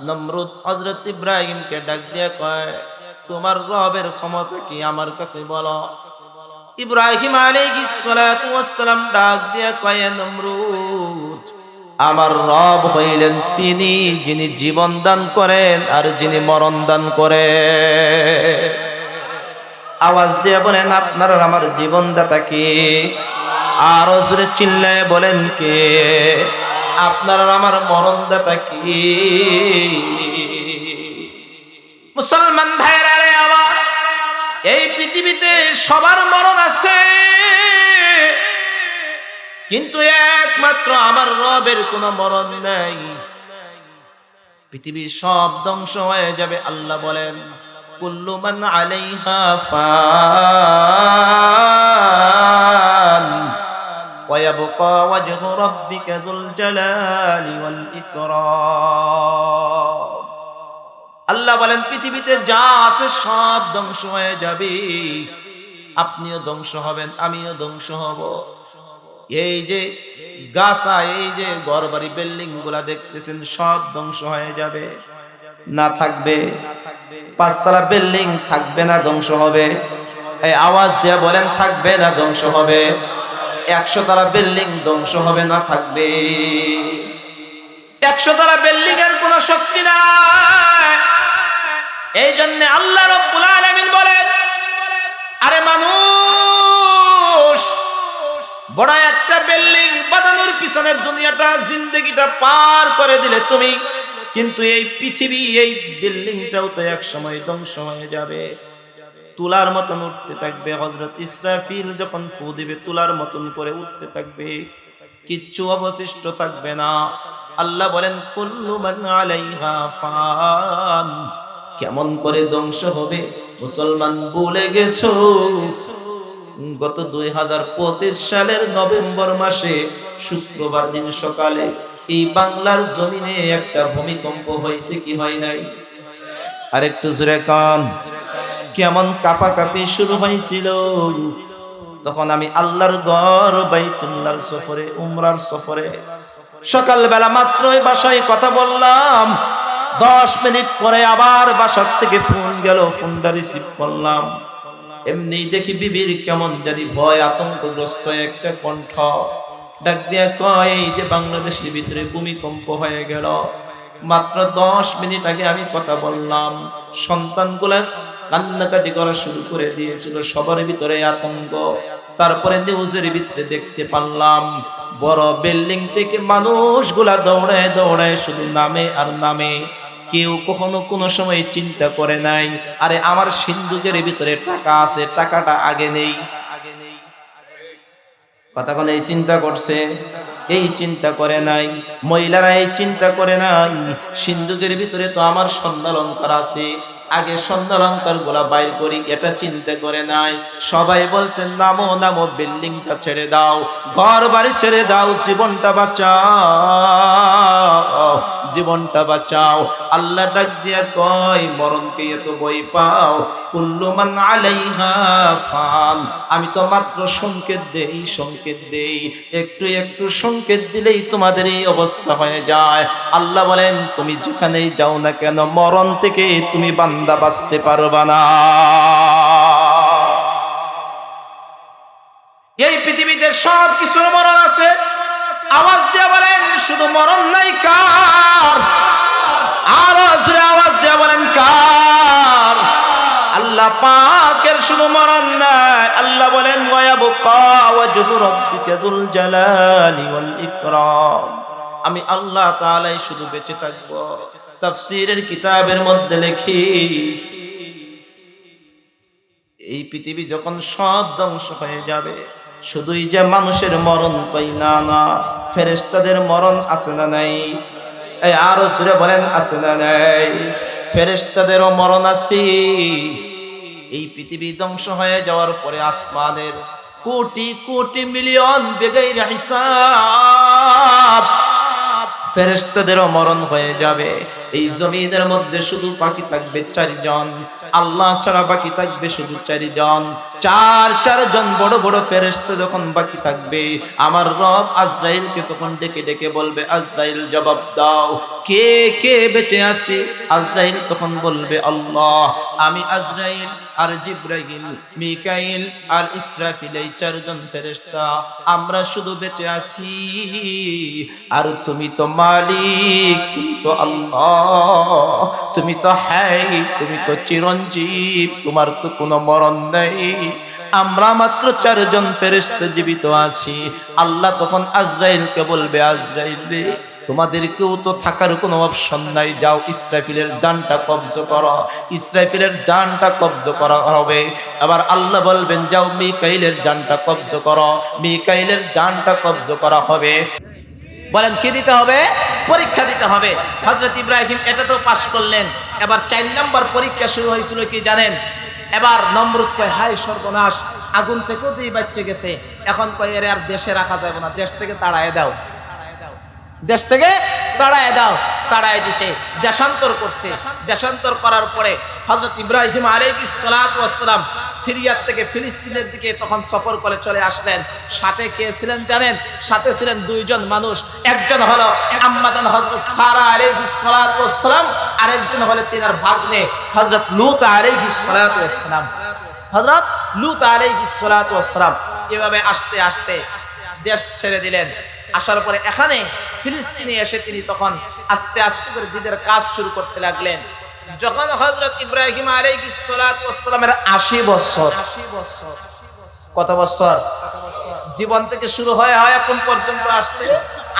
নমরুদ হযরত ইব্রাহিমকে ডাক দিয়ে কয়, তোমার রবের ক্ষমতা কি আমার কাছে বলো। ইব্রাহিম আলাইহিস সালাতু ওয়াস সালাম ডাক দিয়ে কয়, নমরুদ আমার রব হইলেন তিনি যিনি জীবন দান করেন আর যিনি মরণ দান করেন। আওয়াজ দিয়ে বলেন, আপনার আমার জীবনদাতা কে? আর জোরে চিল্লায় বলেন কে? আপনার আমার মরণদাতা কি? মুসলমান ভাইরা রে আমার, এই পৃথিবীতে সবার মরণ আছে, কিন্তু একমাত্র আমার রবের কোনো মরণ নাই। পৃথিবীর সব ধ্বংস হয়ে যাবে। আল্লাহ বলেন কুল্লু মান আলাইহা ফান ওয়া ইয়াবকা ওয়াজহু রাব্বিকা যুল জালালি ওয়াল ইকরাম। আল্লাহ বলেন পৃথিবীতে যা আছে সব ধ্বংস হয়ে যাবে, আপনিও ধ্বংস হবেন, আমিও ধ্বংস হব। এই যে গাছা, এই যে ঘরবাড়ি বিল্ডিং গুলা দেখতেছেন সব ধ্বংস হয়ে যাবে, না থাকবে। পাঁচতলা বিল্ডিং থাকবে না, ধ্বংস হবে। এই আওয়াজ দিয়ে বলেন থাকবে না ধ্বংস হবে? 100 তলা বিল্ডিং ধ্বংস হবে না থাকবে? 100 তলা বিল্ডিং এর কোনো শক্তি নাই। এই জন্য আল্লাহ রাব্বুল আলামিন বলেন, আরে মানুষ, বড় একটা বিল্ডিং বানানোর পিছনে দুনিয়াটা জিন্দেগিটা পার করে দিলে তুমি, কিন্তু এই পৃথিবী, এই বিল্ডিংটাও তো এক সময় ধ্বংস হয়ে যাবে, তুলার মতন উঠতে থাকবে। হযরত ইসরাফিল যখন ফু দিবে তুলার মতন করে উঠতে থাকবে, কিচ্ছু অবশিষ্ট থাকবে না। আল্লাহ বলেন কুল্লু মান আলাইহা ফান। কেমন করে ধ্বংস হবে মুসলমান ভুলে গেছো? গত 2025 সালের নভেম্বর মাসে শুক্রবার দিন সকালে এই বাংলার জমিনে একটা ভূমিকম্প হয়েছে কি হয় নাই? আরেকটু জোরে কান। কেমন কাঁপাকাঁপি শুরু হয়েছিল। তখন আমি আল্লাহর ঘর বাইতুল্লাহর সফরে, উমরার সফরে, সকালবেলা মাত্রই বাসায় কথা বললাম, 10 মিনিট পরে আবার বাসার থেকে ফোন গেল, ফোনটা রিসিভ করলাম। এমনি দেখি বিবির কেমন জানি ভয় আতঙ্কগ্রস্ত একটা কণ্ঠ, ডাক দিয়া কয় এই যে বাংলাদেশের ভিতরে ভূমিকম্প হয়ে গেল। মাত্র 10 মিনিট আগে আমি কথা বললাম। সন্তানগুলা কান্নাকাটি করা শুরু করে দিয়েছিল, সবার ভিতরে আতঙ্ক। তারপরে নিউজের ভিতরে দেখতে পারলাম বড় বিল্ডিং থেকে মানুষগুলা দৌড়ায় দৌড়ায় শুধু নামে আর নামে। কেউ কখনো কোনো সময় চিন্তা করে নাই আরে আমার সিন্ধুকের ভিতরে টাকা আছে, টাকাটা আগে নেই। কথা কোন এই চিন্তা করছে? এই চিন্তা করে নাই। মহিলারা এই চিন্তা করে নাই সিন্ধুকের ভিতরে তো আমার স্বর্ণালঙ্কার আছে, আগে স্বর্ণালঙ্কার গুলা বাইর করি, এটা চিন্তা করে নাই। সবাই বলছেন নামো নামো, বিল্ডিংটা ছেড়ে দাও, ঘর বাড়ি ছেড়ে দাও, জীবনটা বাঁচাও, জীবনটা বাঁচাও। আল্লাহ ডাক দিয়া কয় মরণকে এত ভয় পাও? কুল্লু মান আলাইহা ফান। আমি তো মাত্র সংকেত দেই, সংকেত দেই, একটু একটু সংকেত দিলেই তোমাদের এই অবস্থা হয়ে যায়। আল্লাহ বলেন তুমি যেখানেই যাও না কেন মরণ থেকে তুমি বান্দা বাঁচতে পারবা না। এই পৃথিবীতে সব কিছুর মরণ আছে। আওয়াজ দিয়ে বলেন শুধু মরণ নাই কার? আরো জোরে আওয়াজ দিয়ে বলেন কার? আল্লাহ পাকের শুধু মরণ নাই। আল্লাহ বলেন ওয়া ইয়াবকা ওয়াজহু রাব্বিকা যুল জালালি ওয়াল ইকরাম। আমি আল্লাহ তাআলাই শুধু বেঁচে থাকব। তাফসীরের কিতাবের মধ্যে লেখি এই পৃথিবী যখন সব ধ্বংস হয়ে যাবে, শুধুই যে মানুষের মরণ পাই না, না, ফেরেশতাদের মরণ আছে না নাই? এই আরো জোরে বলেন আছে না নাই? ফেরেশতাদেরও মরণ আছে। এই পৃথিবী ধ্বংস হয়ে যাওয়ার পরে আসমানের কোটি কোটি মিলিয়ন বেগাইর হিসাব ফেরেশতাদেরও মরণ হয়ে যাবে। এই জমিনের মধ্যে শুধু বাকি থাকবে 4 জন, আল্লাহ ছাড়া বাকি থাকবে শুধু 4 জন। 4 জন বড় বড় ফেরেশতা যখন বাকি থাকবে, আমার রব আজরাইলকে তখন ডেকে ডেকে বলবে আজরাইল জবাব দাও, কে কে বেঁচে আছে? আজরাইল তখন বলবে আল্লাহ। আমি আজরাইল আর জিবরাইল, মিকাইল আর ইসরাফিল, এই 4 জন ফেরেশতা আমরা শুধু বেঁচে আছি। আর তুমি তো মালিক, তুমি তো আল্লাহ, তুমি তো হাই, তুমি তো চিরঞ্জীব, তোমার তো কোনো মরণ নেই। আমরা মাত্র 4 জন ফেরেশতা জীবিত আছি। আল্লাহ তখন আজরাইলকে বলবে আজরাইল রে, তোমাদেরকেও তো থাকার কোনো অপশন নাই, যাও ইসরাফিলের জানটা কবজ করো। ইসরাফিলের জানটা কবজ করা হবে। আবার আল্লাহ বলবেন যাও মিকাইলের জানটা কবজ করো। মিকাইলের জানটা কবজ করা হবে। বলেন কি দিতে হবে? পরীক্ষা দিতে হবে। হযরত ইব্রাহিম এটা তো পাশ করলেন, এবার 4 নম্বর পরীক্ষা শুরু হয়েছিল কি জানেন? এবার নমরুদ কয় হায় সর্বনাশ, আগুন থেকেও দুই বাচ্চা গেছে, এখন কয় এর আর দেশে রাখা যাবে না, দেশ থেকে তাড়ায় দাও, দেশ থেকে তাড়ায় দাও। তাড়ায় দিছে, দেশান্তর করছে। দেশান্তর করার পরে হযরত ইব্রাহিম আলাইহিস সালাতু ওয়াস সালাম সিরিয়ার থেকে ফিলিস্তিনের দিকে তখন সফর করে চলে আসলেন। সাথে কে ছিলেন জানেন? সাথে ছিলেন 2 জন মানুষ। একজন হলো আম্মাজান হযরত সারা আলাইহিস সালাতু ওয়াস সালাম, আরেকজন হলো তিনার ভাগ্নে হযরত লূত আলাইহিস সালাতু ওয়াস সালাম। হযরত লূত আলাইহিস সালাতু ওয়াস সালাম এভাবে আস্তে আস্তে দেশ ছেড়ে দিলেন। আসার পরে এখানে ফিলিস্তিনে এসে তিনি তখন আস্তে আস্তে করে নিজের কাজ শুরু করতে লাগলেন। যখন হযরত ইব্রাহিম আলাইহিস সালাতু ওয়াস সালামের 80 বছর, কত বছর জীবন থেকে শুরু হয় এখন পর্যন্ত আসছে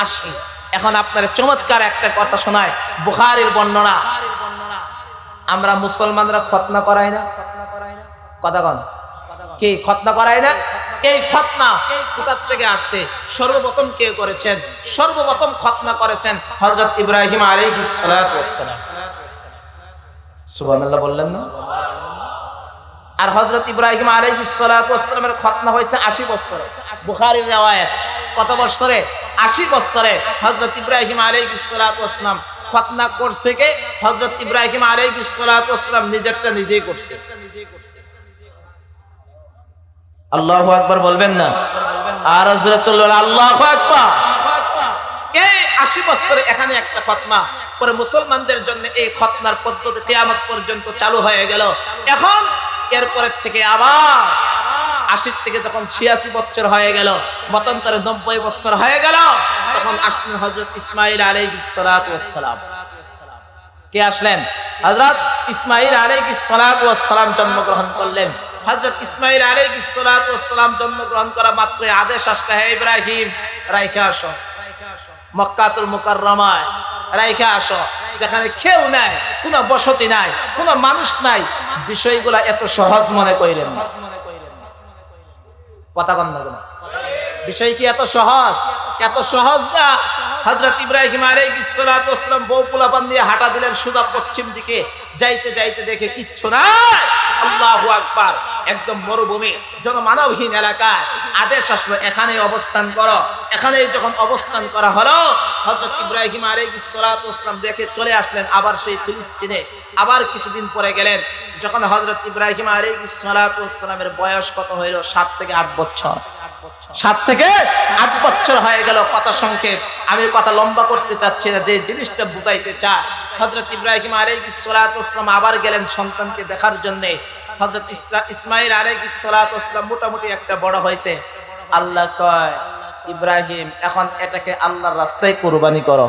80। এখন আপনার চমৎকার একটা কথা শোনায়, বুখারীর বর্ণনা। আমরা মুসলমানরা খতনা করাই না, কথা কন কি খতনা করাই না? এই খতনা কোথা থেকে আসছে? সর্বপ্রথম কে করেছেন? সর্বপ্রথম খতনা করেছেন হযরত ইব্রাহিম আলাইহিস সালাতু ওয়াস সালাম। সুবহানাল্লাহ বললেন না? আর হযরত ইব্রাহিম আলাইহিস সালাতু ওয়াস সালামের খতনা হয়েছে 80 বছরে। বুখারীর riwayat কত বছরে? 80 বছরে হযরত ইব্রাহিম আলাইহিস সালাতু ওয়াস সালাম খতনা করছে। কে? হযরত ইব্রাহিম আলাইহিস সালাতু ওয়াস সালাম নিজেরটা নিজেই করছে। আল্লাহু আকবার বলবেন না? আর রাসূলুল্লাহ আল্লাহু আকবার। এই 80 বছরে এখানে একটা খতনা পরে মুসলমানদের জন্য এই খতনার পদ্ধতি কিয়ামত পর্যন্ত চালু হয়ে গেল। এখন এরপরের থেকে আবার 80 থেকে যখন 86 বছর হয়ে গেল, মতান্তরে 90 বছর হয়ে গেল, তখন আসলেন হযরত ইসমাঈল আলাইহিস সালাতু ওয়াস সালাম। কে আসলেন? হযরত ইসমাঈল আলাইহিস সালাতু ওয়াস সালাম জন্মগ্রহণ করলেন। হযরত ইসমাঈল আলাইহিস সালাতু ওয়াস সালাম জন্মগ্রহণ করা মাত্র আদেশ আসলে, হে ইব্রাহিম রাইখা আসো মক্কাতুল মুকাররমায়, রাইখা আসো, যেখানে কেউ নাই, কোনো বসতি নাই, কোনো মানুষ নাই। বিষয়গুলা এত সহজ মনে কইলেন না, কথা কন না? কোনো বিষয় কি এত সহজ? এত সহজ না। হযরত ইব্রাহিম আলাইহিস সালাতু ওয়াস সালাম বউ পোলাপান দিয়ে হাঁটা দিলেন সোজা পশ্চিম দিকে। যাইতে যাইতে দেখে কিচ্ছু নাই। আল্লাহু আকবার। একদম মরুভূমি, জনমানবহীন এলাকায় আদেশ আসলো এখানে অবস্থান করো। এখানে যখন অবস্থান করা হলো, হযরত ইব্রাহিম আলাইহিস সালাতু ওয়াস সালাম দেখে চলে আসলেন আবার সেই ফিলিস্তিনে। আবার কিছুদিন পরে গেলেন, যখন হযরত ইব্রাহিম আলাইহিস সালাতু ওয়াস সালামের বয়স কত হইল? 7 থেকে 8 বছর। 7 থেকে 8 বছর হয়ে গেল। কথা সংক্ষেপ, আমি কথা লম্বা করতে চাচ্ছি না, যে জিনিসটা বুঝাইতে চাই। হযরত ইব্রাহিম আলাইহিস সালাতু ওয়াস সালাম আবার গেলেন সন্তানকে দেখার জন্য। হযরত ইসমাঈল আলাইহিস সালাতু ওয়াস সালাম মোটামুটি একটা বড় হয়েছে। আল্লাহ কয়, ইব্রাহিম এখন এটাকে আল্লাহর রাস্তায় কুরবানি করো।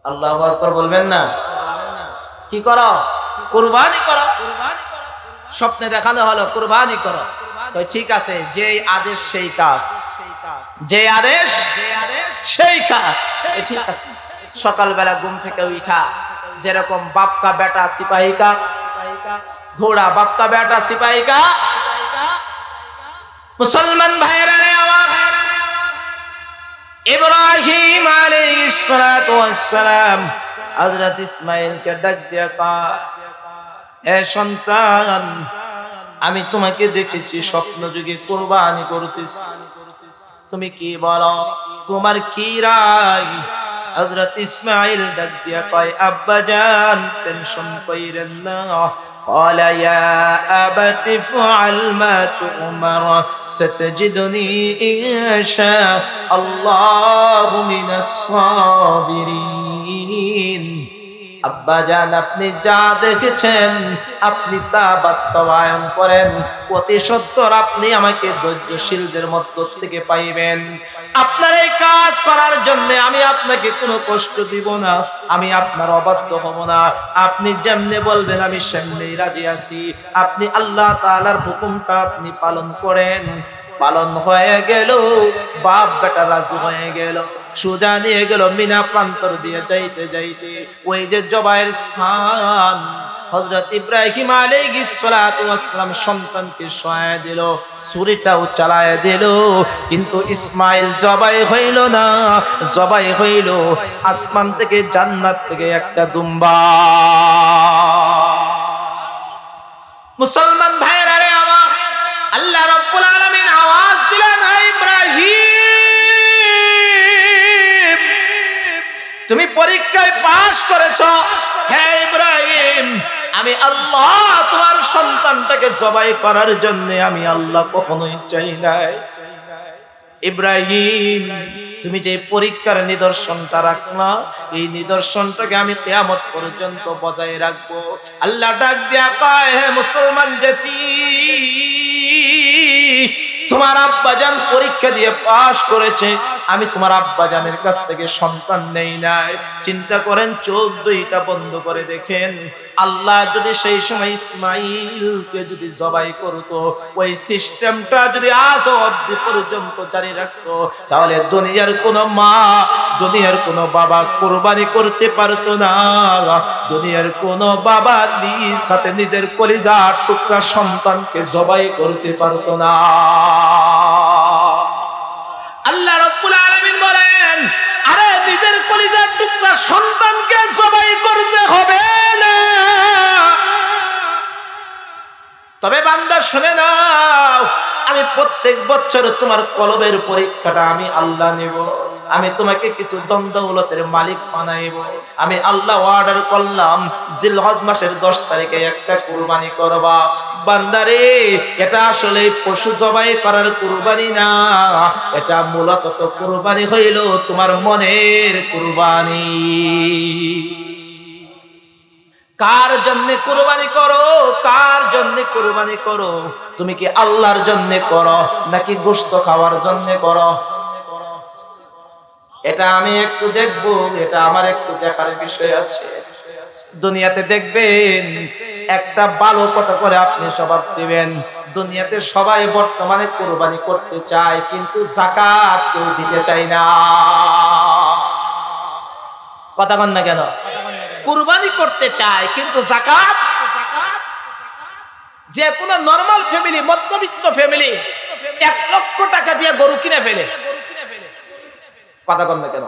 আল্লাহু আকবার বলবেন না? কি করো? কুরবানি করো। স্বপ্নে দেখানো হলো কুরবানি করো। তো ঠিক আছে, যেই আদেশ সেই কাজ, যে আদেশ সেই কাজ। ঠিক আছে, সকালবেলা ঘুম থেকে উঠা যেরকম বাপ কা বেটা সিপাহী কা ঘোড়া, বাপ কা বেটা সিপাহী কা। মুসলমান ভাইরা রে আমার, ইব্রাহিম আলাইহিস সালাতু ওয়াস সালাম হযরত ইসমাঈলকে ডাক দিয়া কয়, এ সন্তান, আমি তোমাকে দেখেছি স্বপ্ন যুগে কুরবানি করতেছি, তুমি কি বলো? তোমার কি রায়? হযরত ইসমাঈল ডাক দিয়া কয়, আব্বা জান টেনশন কইরেন না। قال يا أبت افعل ما تؤمر ستجدني إن شاء الله من الصابرين। আব্বা জান, আপনি যা দেখেছেন আপনি তা বাস্তবায়ন করেন, অতি সত্বর আপনি আমাকে ধৈর্যশীলদের মধ্য থেকে পাইবেন। আপনার এই কাজ করার জন্য আমি আপনাকে কোনো কষ্ট দিব না, আমি আপনার অবাধ্য হব না। আপনি যেমনে বলবেন আমি সেমনেই রাজি আছি। আপনি আল্লাহ তাআলার হুকুমটা আপনি পালন করেন। পালন হয়ে গেল, বাপ বেটা রাজু হয়ে গেল, সোজা নিয়ে গেল মিনা প্রান্তর দিয়ে যাইতে যাইতে ওই যে জবাইয়ের স্থান, হযরত ইব্রাহিম আলাইহিস সালাতু ওয়াস সালাম সন্তানকে শোয়ায় দিল, ছুরিটাও চালায় দিল, কিন্তু ইসমাইল জবাই হইল না, জবাই হইল আসমান থেকে, জান্নাত থেকে একটা দুম্বা। মুসলমান ভাইরা রে আমার, আল্লাহ রাব্বুল আলামিন আওয়াজ দিলেন, ইব্রাহিম তুমি পরীক্ষায় পাশ করেছো, হে ইব্রাহিম আমি আল্লাহ তোমার সন্তানটাকে জবাই করার জন্য আমি আল্লাহ কখনোই চাই নাই। ইব্রাহিম তুমি যে পরীক্ষার নিদর্শনটা রাখলা, এই নিদর্শনটাকে আমি কিয়ামত পর্যন্ত বজায় রাখবো। আল্লাহ ডাক দিয়া কয়, হে মুসলমান জাতি, তোমার আব্বাজান পরীক্ষা দিয়ে পাশ করেছে, আমি তোমার আব্বাজানের কাছ থেকে সন্তান নেই নাই। চিন্তা করেন, চোখ দুইটা বন্ধ করে দেখেন, আল্লাহ যদি সেই সময় ইসমাইলকে যদি জবাই করতো, ওই সিস্টেমটা যদি আজ অবধি পর্যন্ত জারি রাখতো, তাহলে দুনিয়ার কোনো মা, দুনিয়ার কোনো বাবা কুরবানি করতে পারতো না। দুনিয়ার কোনো বাবা নিজ হাতে নিজের কলিজার টুকরা সন্তানকে জবাই করতে পারতো না। আল্লাহ রাব্বুল আলামিন বলেন, আরে নিজের কলিজার টুকরা সন্তানকে জবাই করতে হবে না, তবে বান্দা শুনে নাও, আমি প্রত্যেক বছর তোমার কলবের পরীক্ষাটা আমি আল্লাহ নেব। আমি তোমাকে কিছু দৌলতের মালিক বানাইব। আমি আল্লাহ অর্ডার করলাম, জিলহজ মাসের 10 তারিখে একটা কুরবানি করবা। বান্দারে, এটা আসলে পশু জবাই করার কুরবানি না, এটা মূলত তো কুরবানি হইল তোমার মনের কুরবানি। কার জন্য কুরবানি করো, কার জন্য কুরবানি করো? তুমি কি আল্লাহর জন্য করো নাকি গোশত খাওয়ার জন্য করো? এটা আমি একটু দেখবো, এটা আমার একটু দেখার বিষয় আছে। দুনিয়াতে দেখবেন, একটা ভালো কথা করে আপনি স্বভাব দিবেন, দুনিয়াতে সবাই বর্তমানে কুরবানি করতে চায়, কিন্তু যাকাত কেউ দিতে চায় না। কথা বল না কেন? কুরবানি করতে চায় কিন্তু যাকাত, যে কোনো নরমাল ফ্যামিলি, মধ্যবিত্ত ফ্যামিলি 1 লক্ষ টাকা দিয়ে গরু কিনে ফেলে। কথা বল না কেন?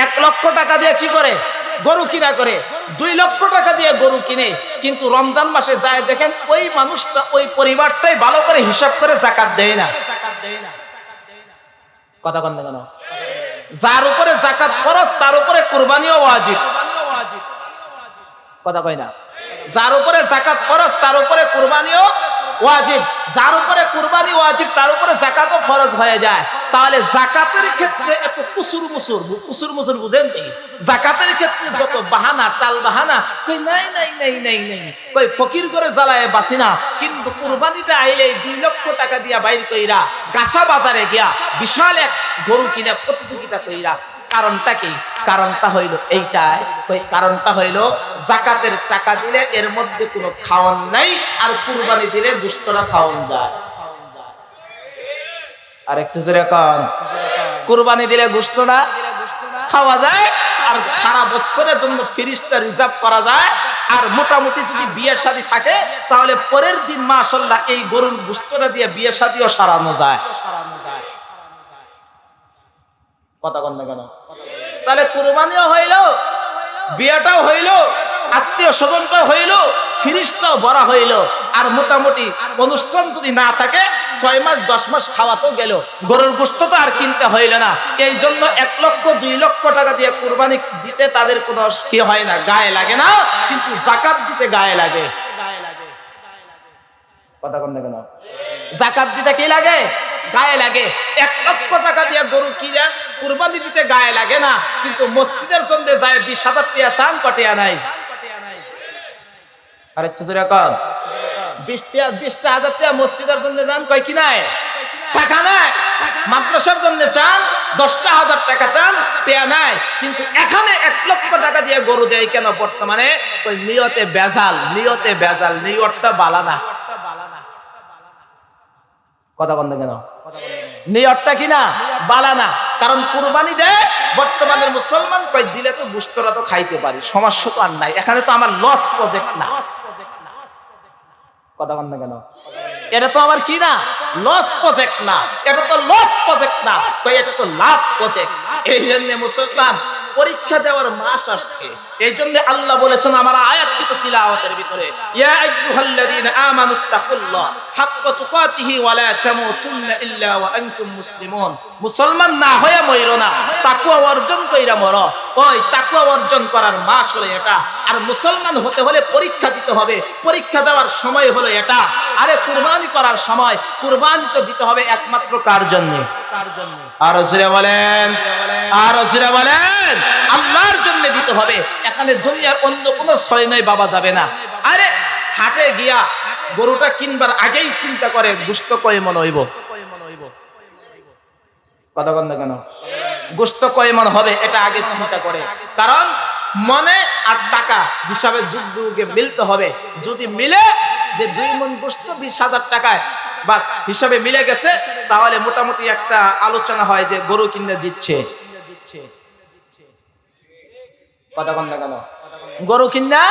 1 লক্ষ টাকা দিয়ে কি করে? গরু কিনা করে। 2 লক্ষ টাকা দিয়ে গরু কিনে, কিন্তু রমজান মাসে যায় দেখেন ওই মানুষটা, ওই পরিবারটাই ভালো করে হিসাব করে যাকাত দেয় না। কথা বল না কেন? যার উপরে যাকাত ফরজ তার উপরে কুরবানিও ওয়াজিব। কথা কয় না? যার উপরে যাকাত ফরজ তার উপরে কুরবানিও ওয়াজিব। যার উপরে কুরবানি ওয়াজিব তার উপরে যাকাতও ফরজ হয়ে যায়। তাহলে যাকাতের ক্ষেত্রে এত কুসুর মুসুর বুঝেন কি? যাকাতের ক্ষেত্রে যত বাহানা, টাল বাহানা, কই নাই নাই নাই নাই নাই, কই ফকির করে জ্বালায় বাসি না, কিন্তু কুরবানিটা আইলে 2 লক্ষ টাকা দিয়া বাইর কইরা গাছা বাজারে গিয়া বিশাল এক গরু কিনা প্রতিযোগিতা কইরা। কারণটা কি? কারণটা হইল এইটাই, ওই কারণটা হইল যাকাতের টাকা দিলে এর মধ্যে কোনো খাওয়ান নাই, আর কুরবানি দিলে গোশতটা খাওয়ান যায়। আর একটু জোরে কান, কুরবানি দিলে গোশতটা খাওয়া যায়, আর সারা বছরের জন্য ফ্রিজটা রিজার্ভ করা যায়। আর মোটামুটি যদি বিয়ে শাদী থাকে, তাহলে পরের দিন মাশাআল্লাহ এই গরুর গোশতটা দিয়ে বিয়ে শাদীও সারানো যায়। কথা কন না কেন? তাহলে কুরবানিও হইল, বিয়েটাও হইল, আত্মীয় স্বজনটাও হইল, ফিরিস্টাও ভরা হইল, আর মোটামুটি অনুষ্ঠান যদি না থাকে 6 মাস 10 মাস খাওয়াতেও গেল, গরুর গোশত তো আর কিনতে হইল না। এই জন্য 1 লক্ষ 2 লক্ষ টাকা দিয়ে কুরবানি দিতে তাদের কোনো কি হয় না, গায়ে লাগে না, কিন্তু যাকাত দিতে গায়ে লাগে। কথা কন না কেন? যাকাত দিতে কি লাগে? গায়ে লাগে। 1 লক্ষ টাকা দিয়ে গরু কিনে কুরবানি দিতে গায়ে লাগে না, কিন্তু মসজিদের জন্য যায় 20,000 টাকা চান, কটিয়া নাই। আরেকটু জোরে কর, 20,000 টাকা মসজিদের জন্য যান, কয় কি নাই? টাকা নাই। মাদ্রাসার জন্য চান 10,000 টাকা চান, টাকা নাই। কিন্তু এখানে 1 লক্ষ টাকা দিয়ে গরু দেয় কেন বর্তমানে? ওই নিয়তে ভেজাল, নিয়তে ভেজাল, নিয়তটা বালা না। কথা বন্ধ কেন? নিয়তটা কিনা বালা না। কারণ কুরবানি দেয় বর্তমানের মুসলমান কয় দিলে তো গোশতরা তো খাইতে পারি, সমস্যা তো আর নাই, এখানে তো আমার লস প্রজেক্ট না। কথা বন্ধ কেন? এটা তো আমার কি না, লস প্রজেক্ট না, এটা তো লস প্রজেক্ট না, তো এটা তো লাভ প্রজেক্ট। এই জন্য মুসলমান পরীক্ষা দেওয়ার মাস আসছে। এই জন্য আল্লাহ বলেছেন আমার আয়াত কিছু তিলাওয়াতের ভিতরে, ইয়া আইয়ুহাল্লাযীনা আমানুত্তাকুল্লাহ হাক্কা তুকাতিহি ওয়া লা তামুতুন্না ইল্লা ওয়া আনতুম মুসলিমুন। মুসলমান না হয়ে মইরো না, তাকওয়া অর্জন কইরা মরো। ওই তাকওয়া অর্জন করার মাস হলো এটা। আর মুসলমান হতে হলে পরীক্ষা দিতে হবে, পরীক্ষা দেওয়ার সময় হলো এটা। আরে কুরবানি করার সময় কুরবানি তো দিতে হবে একমাত্র কার জন্য? কার জন্য? আর জোরে বলেন, আর জোরে বলেন, আল্লাহর জন্য দিতে হবে। এখানে দুনিয়ার অন্য কোনো ছয় নাই বাবা যাবে না। আরে হাটে গিয়া গরুটা কিনবার আগেই চিন্তা করে গোশত কয় মন হইব। কথা বন্ধ কেন? গোশত কয় মন হবে এটা আগে চিন্তা করে। কারণ মনে আর টাকা হিসাবে যুগে মিলতে হবে। যদি মিলে যে 2 মণ গোশত 20,000 টাকায় বাস হিসাবে মিলে গেছে, তাহলে মোটামুটি একটা আলোচনা হয় যে গরু কিনে জিতছে। কথা বন্ধ কেন? গরু কিনা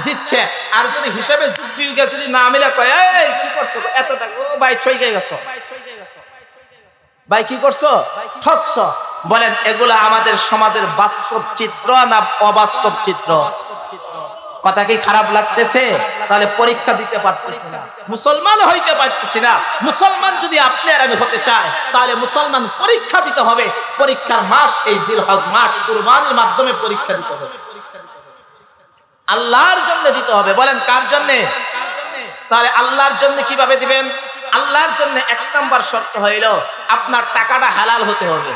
জিতছে। আর যদি হিসাবে যুগে যদি না মিলে কয় এই কি করছো এত টাকা, ও ভাই ছইকে গেছো, ভাই কি করছো, ঠকছো। বলেন এগুলা আমাদের সমাজের বাস্তব চিত্র না অবাস্তব চিত্র? কথা কি খারাপ লাগতেছে? তাহলে পরীক্ষা দিতে পারতেছি না, মুসলমান হইতে পারতেছি না। মুসলমান যদি আপনি আর আমি হতে চাই, তাহলে মুসলমান পরীক্ষা দিতে হবে। পরীক্ষার মাস এই জিলহজ মাস, কুরবানির মাধ্যমে পরীক্ষা দিতে হবে। আল্লাহর জন্য দিতে হবে। বলেন কার জন্য? তাহলে আল্লাহর জন্য কিভাবে দিবেন? আল্লাহর জন্য 1 নাম্বার শর্ত হইল আপনার টাকাটা হালাল হতে হবে।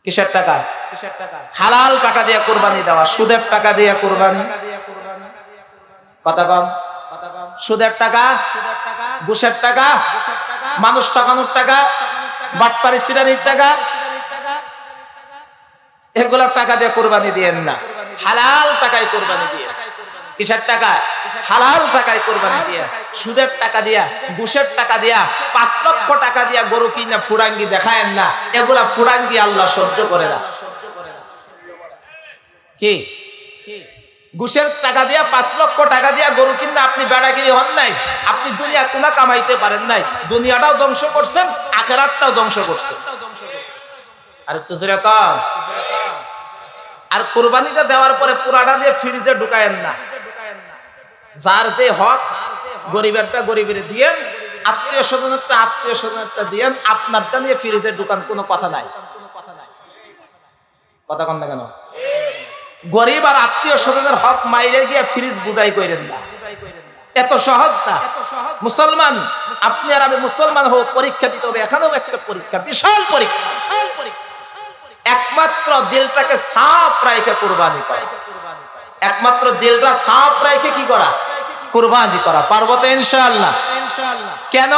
কিসের টাকা? হালাল টাকা দিয়ে কুরবানি দেওয়া। সুদের টাকা দিয়ে কুরবানি, কথা কম, সুদের টাকা, ঘুষের টাকা, মানুষ ঠকানোর টাকা, বাটপারি সিরানির টাকা, এগুলোর টাকা দিয়ে কুরবানি দিয়েন না। হালাল টাকায় কুরবানি দিয়ে। কিসের টাকা? হালাল টাকায় কুরবানি দিয়ে। সুদের টাকা দিয়া, ঘুষের টাকা দিয়া, 5 লক্ষ টাকা দিয়া গরু কিনা ফুরাঙ্গি দেখায়েন না। এগুলা ফুরাঙ্গি আল্লাহ সহ্য করে না। কি ঘুষের টাকা দিয়া 5 লক্ষ টাকা দিয়া গরু কিনা আপনি বেড়াগিরি হন নাই, আপনি দুনিয়া কোনা কামাইতে পারেন নাই। দুনিয়াটাও ধ্বংস করছেন, আখিরাতটাও ধ্বংস করছেন। আর একটু জোরে কম। আর কুরবানিটা দেওয়ার পরে পুরাটা দিয়ে ফ্রিজে ঢুকায়েন না। যার যে হক, গরিবেরটা গরিবের দিয়েন, আত্মীয় স্বজনেরটা আত্মীয় স্বজনেরটা দিয়েন, আপনারটা নিয়ে ফ্রিজে ঢুকান, কোনো কথা নাই। কথা কন না কেন? গরিব আর আত্মীয় স্বজনের হক মাইরে গিয়ে ফ্রিজ বুঝাই করেন না। এত সহজ না। মুসলমান আপনি আর আমি মুসলমান হব, পরীক্ষা দিতে হবে। এখানেও একটা পরীক্ষা, বিশাল পরীক্ষা। একমাত্র দিলটাকে সাফ রাখে কুরবানি করা। একমাত্র দিলটা সাফ রাখে কি করা? কুরবানি করা। পারবো তো ইনশাআল্লাহ? কেন?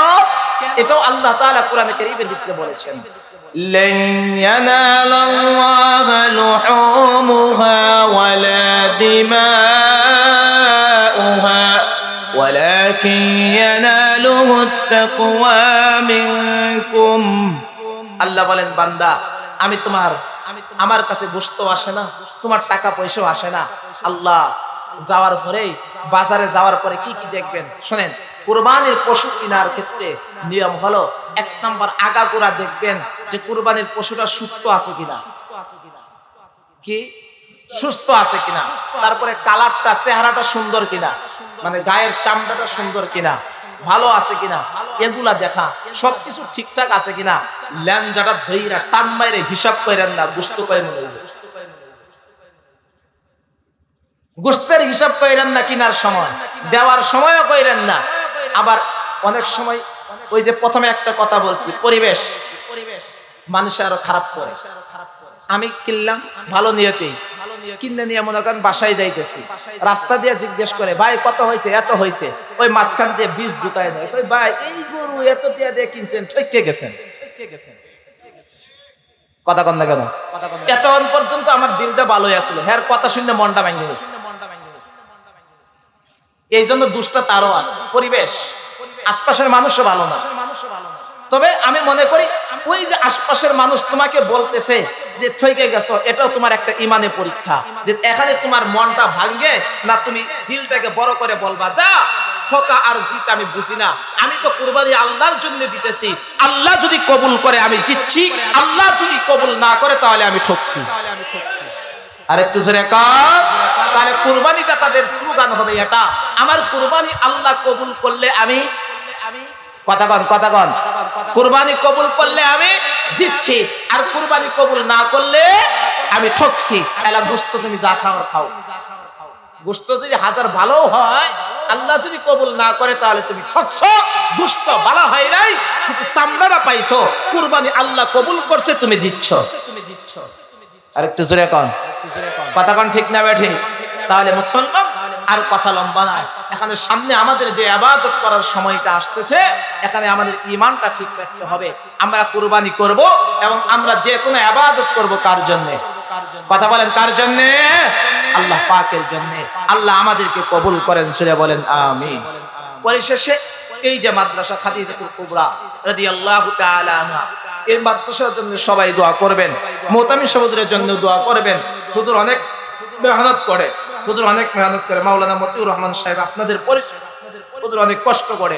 এটাও আল্লাহ তাআলা কোরআনে কারীমের ভিতরে বলেছেন, লান ইয়ানালাল্লাহা লুহুমুহা ওয়ালা দিমাউহা ওয়ালাকিন ইয়ানালুহুত তাকওয়া মিনকুম। আল্লাহ বলেন বান্দা, আমার কাছে গোশত আসে না, তোমার টাকা পয়সাও আসে না। আল্লাহ যাওয়ার পরে, বাজারে যাওয়ার পরে কি কি দেখবেন শোনেন। কুরবানির পশু কেনার ক্ষেত্রে নিয়ম হলো 1 নাম্বার আগাগোড়া দেখবেন যে কুরবানির পশুটা সুস্থ আছে কিনা। কি সুস্থ আছে কিনা। তারপরে কালারটা, চেহারাটা সুন্দর কিনা, মানে গায়ের চামড়াটা সুন্দর কিনা, ভালো আছে কিনা, এগুলা দেখা। সবকিছু ঠিকঠাক আছে কিনা। ল্যাঞ্জাটা ধইরা টান মাইরে হিসাব করেন না, গোশত কয় মন হইবে। গোশতের হিসাব করেন না, কিনার সময়, দেওয়ার সময়ও করেন না। আবার অনেক সময় ওই যে প্রথমে একটা কথা বলছি, পরিবেশ মানুষে আরো খারাপ করে। আমি কিনলাম ভালো নিয়তেই, কিনে নিয়ে মনে করেন বাসায় যাইতেছি, রাস্তা দিয়ে জিজ্ঞেস করে ভাই কত হয়েছে? এত হয়েছে। ওই মাঝখান দিয়ে বীজ ঢুকায় দেয়, ওই ভাই এই গরু এত দিয়ে দিয়ে কিনছেন, ঠকে গেছেন। কথা কন না কেন? এতক্ষণ পর্যন্ত আমার দিলটা ভালোই আসলো, হ্যাঁ কথা শুনে মনটা ভেঙে গেছে। এই জন্য দুষ্টা তারও আছে। পরিবেশ আশপাশের মানুষও ভালো না। তবে আমি মনে করি ওই যে আশপাশের মানুষ তোমাকে বলতেছে যে ঠকে গেছো, এটাও তোমার একটা ইমানে পরীক্ষা, যে এখানে তোমার মনটা ভাঙবে না তুমি দিলটাকে বড় করে বলবা যা ঠকা আর জিত আমি বুঝি না, আমি তো কুরবানি আল্লাহর জন্য দিতেছি, আল্লাহ যদি কবুল করে আমি জিতছি, আল্লাহ যদি কবুল না করে তাহলে আমি ঠকছি। আর একটু জোরে কার, তাহলে কুরবানিটা তাদের স্লোগান হবে এটা, আমার কুরবানি আল্লাহ কবুল করলে আমি কথাগণ কুরবানি কবুল করলে আমি জিতছি, আর কুরবানি কবুল না করলে আমি ঠকছি। এলা গোশত তুমি যা খাও খাও, গোশত যদি হাজার ভালো হয় আল্লাহ যদি কবুল না করে তাহলে তুমি ঠকছো, গোশত ভালো হয় নাই শুধু চামড়াটা পাইছো, কুরবানি আল্লাহ কবুল করছে তুমি জিতছো। আর একটু জোরে কন, কথাগণ ঠিক না বেঠিক? তাহলে মুসলমান আর কথা লম্বা না, এখানে সামনে আমাদের যে ইবাদত করার সময়টা আসতেছে, এখানে আমাদের ঈমানটা ঠিক রাখতে হবে। আমরা কুরবানি করব এবং আমরা যে কোনো ইবাদত করব কার জন্য? কথা বলেন কার জন্য? আল্লাহ পাকের জন্য। আল্লাহ আমাদেরকে কবুল করেন, সুরে বলেন আমিন। পরিশেষে এই যে মাদ্রাসা খাদিজাতুল কুবরা রাদিয়াল্লাহু তাআলা আনহা, এই মাদ্রাসার জন্য সবাই দোয়া করবেন, মোহতামি সহোদরের জন্য দোয়া করবেন। হুজুর অনেক মেহনত করে, মাওলানা মতিউর রহমান সাহেব আপনাদের পরিচয়, হুজুর অনেক কষ্ট করে,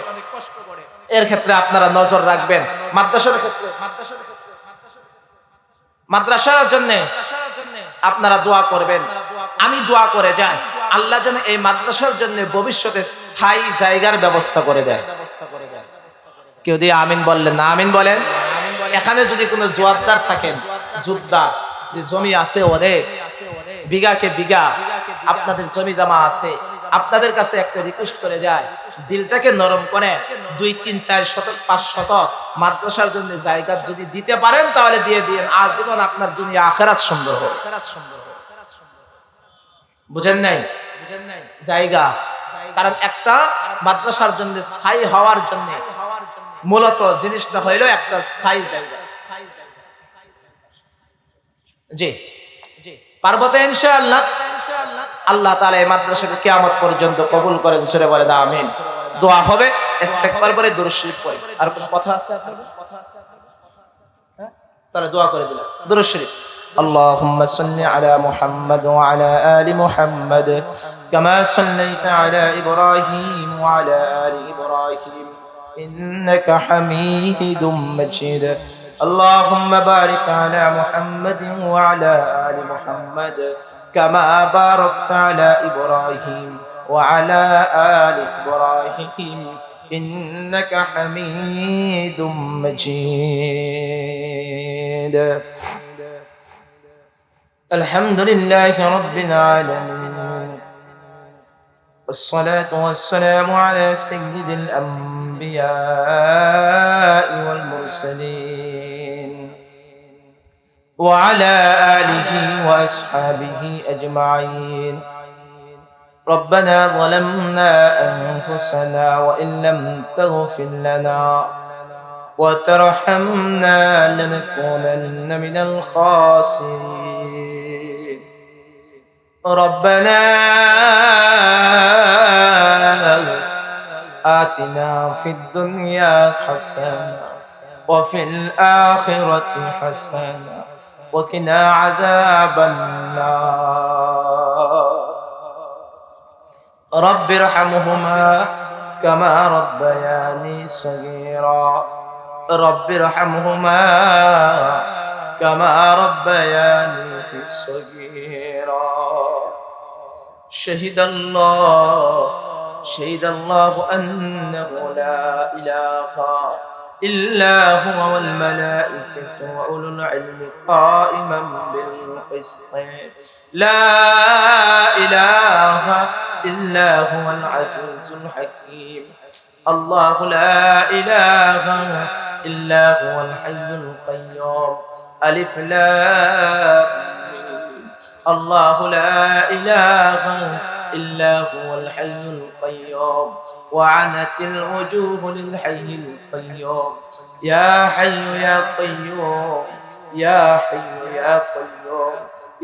এর ক্ষেত্রে আপনারা নজর রাখবেন। মাদ্রাসার জন্য আপনারা দোয়া করবেন। আমি দোয়া করে যাই আল্লাহ যেন এই মাদ্রাসার জন্য ভবিষ্যতে স্থায়ী জায়গার ব্যবস্থা করে দেয়। কেউ দিয়ে আমিন বললেন না? আমিন বলেন। এখানে যদি কোনো জোয়ারদার থাকেন, জুবদার যে জমি আছে অনেক বিঘাকে বিঘা আপনাদের জমি জমা আছে, আপনাদের কাছে একটা রিকোয়েস্ট করে যায়, দিলটাকে নরম করে 2, 3, 4 শতক 5 শতক মাদ্রাসার জন্য জায়গা যদি দিতে পারেন তাহলে দিয়ে দিন, আজীবন আপনার দুনিয়া আখিরাত সুন্দর হবে। বুঝেন নাই? জায়গা, কারণ একটা মাদ্রাসার জন্য স্থায়ী হওয়ার জন্য মূলত জিনিসটা হইল একটা স্থায়ী জায়গা। জি পারবো তো ইনশাআল্লাহ। আল্লাহ তাআলা এই মাদ্রাসাকে কিয়ামত পর্যন্ত কবুল করেন, সুরে বলেন আমিন। দোয়া হবে, ইস্তেগফার পরে দুরূদ শরীফ পড়ে। আর কোন কথা আছে আপনাদের? হ্যাঁ, তাহলে দোয়া করে দিলাম। দুরূদ শরীফ। اللهم صل على محمد وعلى آل محمد كما صليت على إبراهيم وعلى آل إبراهيم إنك حميد مجيد اللهم بارك على محمد وعلى آل محمد كما باركت على إبراهيم وعلى آل إبراهيم إنك حميد مجيد الحمد لله رب العالمين والصلاة والسلام على سيد الأنبياء والمرسلين وعلى آله وأصحابه أجمعين ربنا ظلمنا أنفسنا وإن لم تغفر لنا وترحمنا لنكونن من الخاسرين ربنا آتنا في الدنيا حسنة وفي الآخرة حسنة وقنا عذاب النار رب ارحمهما كما ربياني صغيرا رب ارحمهما كما ربياني صغيرا شهد الله أنه لا إله إلا هو والملائكة وأولو العلم قائما بالقسط لا إله إلا هو العزيز الحكيم الله لا إله إلا هو الحي القيوم ألف لام الله لا إله إلا هو الحي القيوم وعنت الوجوه للحي القيوم ইয়া হাইয়্যু ইয়া কাইয়্যুম, ইয়া হাইয়্যু ইয়া কাইয়্যুম,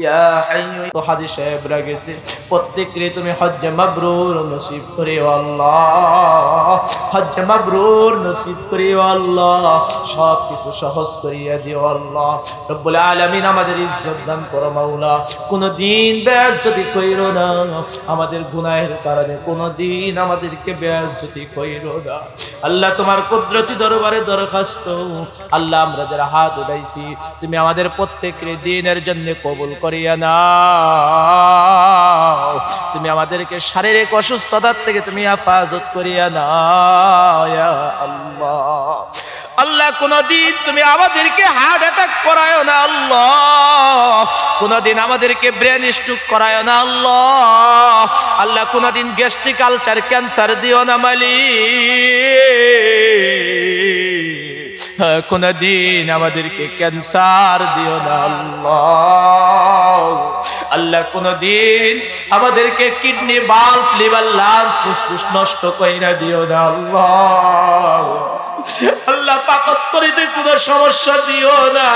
ইয়া হাইয়্যু। তো হাদিস সাহেবরা গেছে, প্রত্যেককে তুমি হজ্জে মাবরুর নসিব করিও আল্লাহ, হজ্জে মাবরুর নসিব করিও আল্লাহ, সব কিছু সহজ করিয়া দিও আল্লাহ। রব্বুল আলামিন আমাদের ইজ্জত দান করো মাওলা, কোনদিন বেইজ্জতি কইরো না, আমাদের গুনাহের কারণে কোনদিন আমাদেরকে বেইজ্জতি কইরো না আল্লাহ। তোমার কুদরতি দরবারে দরখাস্ত আল্লাহ, আমরা যারা হাত উঠাইছি তুমি আমাদের প্রত্যেকের দ্বীনের জন্য কবুল করিয়া নাও, তুমি আমাদেরকে শারীরিক অসুস্থতার থেকে তুমি হেফাজত করিয়া নাও ইয়া আল্লাহ। আল্লাহ কোনদিন তুমি আমাদেরকে হার্ট অ্যাটাক করায়ো না আল্লাহ, কোনদিন আমাদেরকে ব্রেন স্ট্রোক করায়ো না আল্লাহ। আল্লাহ কোনদিন গ্যাস্ট্রিক আলসার ক্যান্সার দিও না মালিক, কোনদিন আমাদেরকে ক্যান্সার দিও না আল্লাহ। আল্লাহ কোনদিন আমাদেরকে কিডনি বাল্ব লিভার লাংস ফুসফুস নষ্ট কইরা দিও না আল্লাহ। আল্লাহ পাকস্থলীতে কোনো সমস্যা দিও না,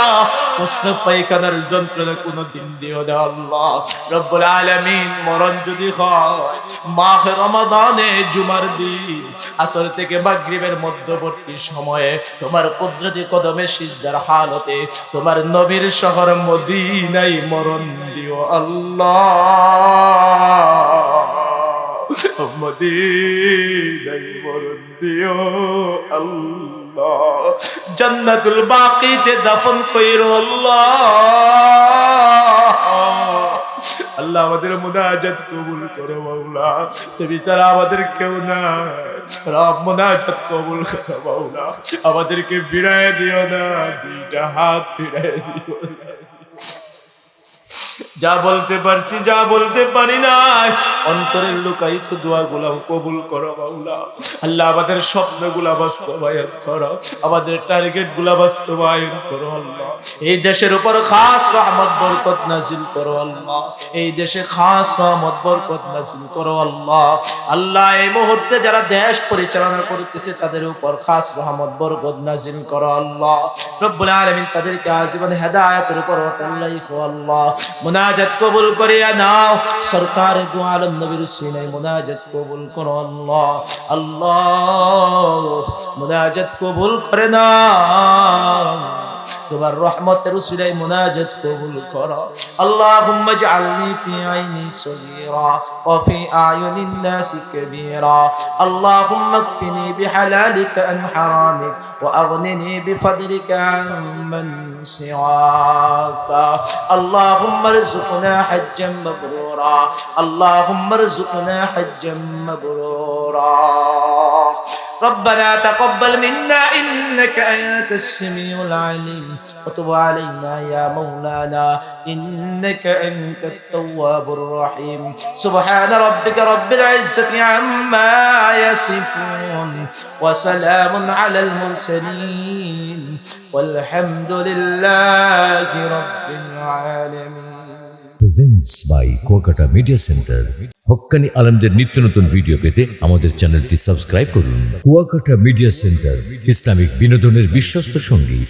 প্রস্রাব পায়খানার যন্ত্রণা কোনোদিন দিও না আল্লাহ। রব্বুল আলামিন মরণ যদি হয় মাহে রমাদানে জুমার দিন আসর থেকে মাগরিবের মধ্যবর্তী সময়ে তোমার কুদরতি কদমে সিজদার হালতে তোমার নবীর শহর মদিনায় মরণ দিও আল্লাহ, মদিনায় মরণ দিও আল্লাহ, জান্নাতুল বাকিতে দাফন কইরো আল্লাহ। আল্লাহ আমাদের মুনাজাত কবুল করো মাওলা, তুমি ছাড়া আমাদের কেউ নাই, রব মুনাজাত কবুল করো মাওলা, আমাদেরকে ফিরায় দিও না, দুইটা হাত ফিরায় দিও না। যা বলতে পারছি যা বলতে পারি না অন্তরের লুকায়িত দোয়াগুলো কবুল করো মাওলা। আল্লাহ আমাদের স্বপ্নগুলো বাস্তবায়ন করো, আমাদের টার্গেটগুলো বাস্তবায়ন করো আল্লাহ। এই দেশের উপর খাস রহমত বরকত নাযিল করো আল্লাহ, এই দেশে খাস রহমত বরকত নাযিল করো আল্লাহ। আল্লাহ এই মুহূর্তে যারা দেশ পরিচালনা করতেছে তাদের উপর খাস রহমত বরকত নাযিল করো আল্লাহ। রব্বুল আলামিন তাদেরকে আজীবন হেদায়েতের উপর আল্লাহ আল্লাহ। মুনাজাত কবুল করিয়া নাও, সরকার দু আলম নবীর সিনায় মুনাজাত কবুল করো আল্লাহ। আল্লাহ মুনাজাত কবুল করে নাও, তোমার রহমতের উসিলায় মুনাজাত কবুল করো। আল্লাহুম্মা জাআলনি ফি আইনি সগীরা ওয়া ফি আয়ুনিন নাসি কাবীরা। আল্লাহুম্মা কফিনি বিহালালিকা আন হারামিক ওয়া আগনিনি বিফadlika আম্মান সিওয়াকা। আল্লাহুম্মা ارزقنا حجا مبرورا، اللهم ارزقنا حجا مبرورا. ربنا تقبل منا إنك أنت السميع العليم وتب علينا يا مولانا إنك أنت التواب الرحيم. سبحان ربك رب العزة عما يصفون وسلام على المرسلين والحمد لله رب العالمين. Presents by Kuakata Media Center. হক্কানি আলেমদের নিত্য নতুন ভিডিও পেতে আমাদের চ্যানেলটি সাবস্ক্রাইব করুন। কুয়াকাটা মিডিয়া সেন্টার, ইসলামিক বিনোদনের বিশ্বস্ত সঙ্গী।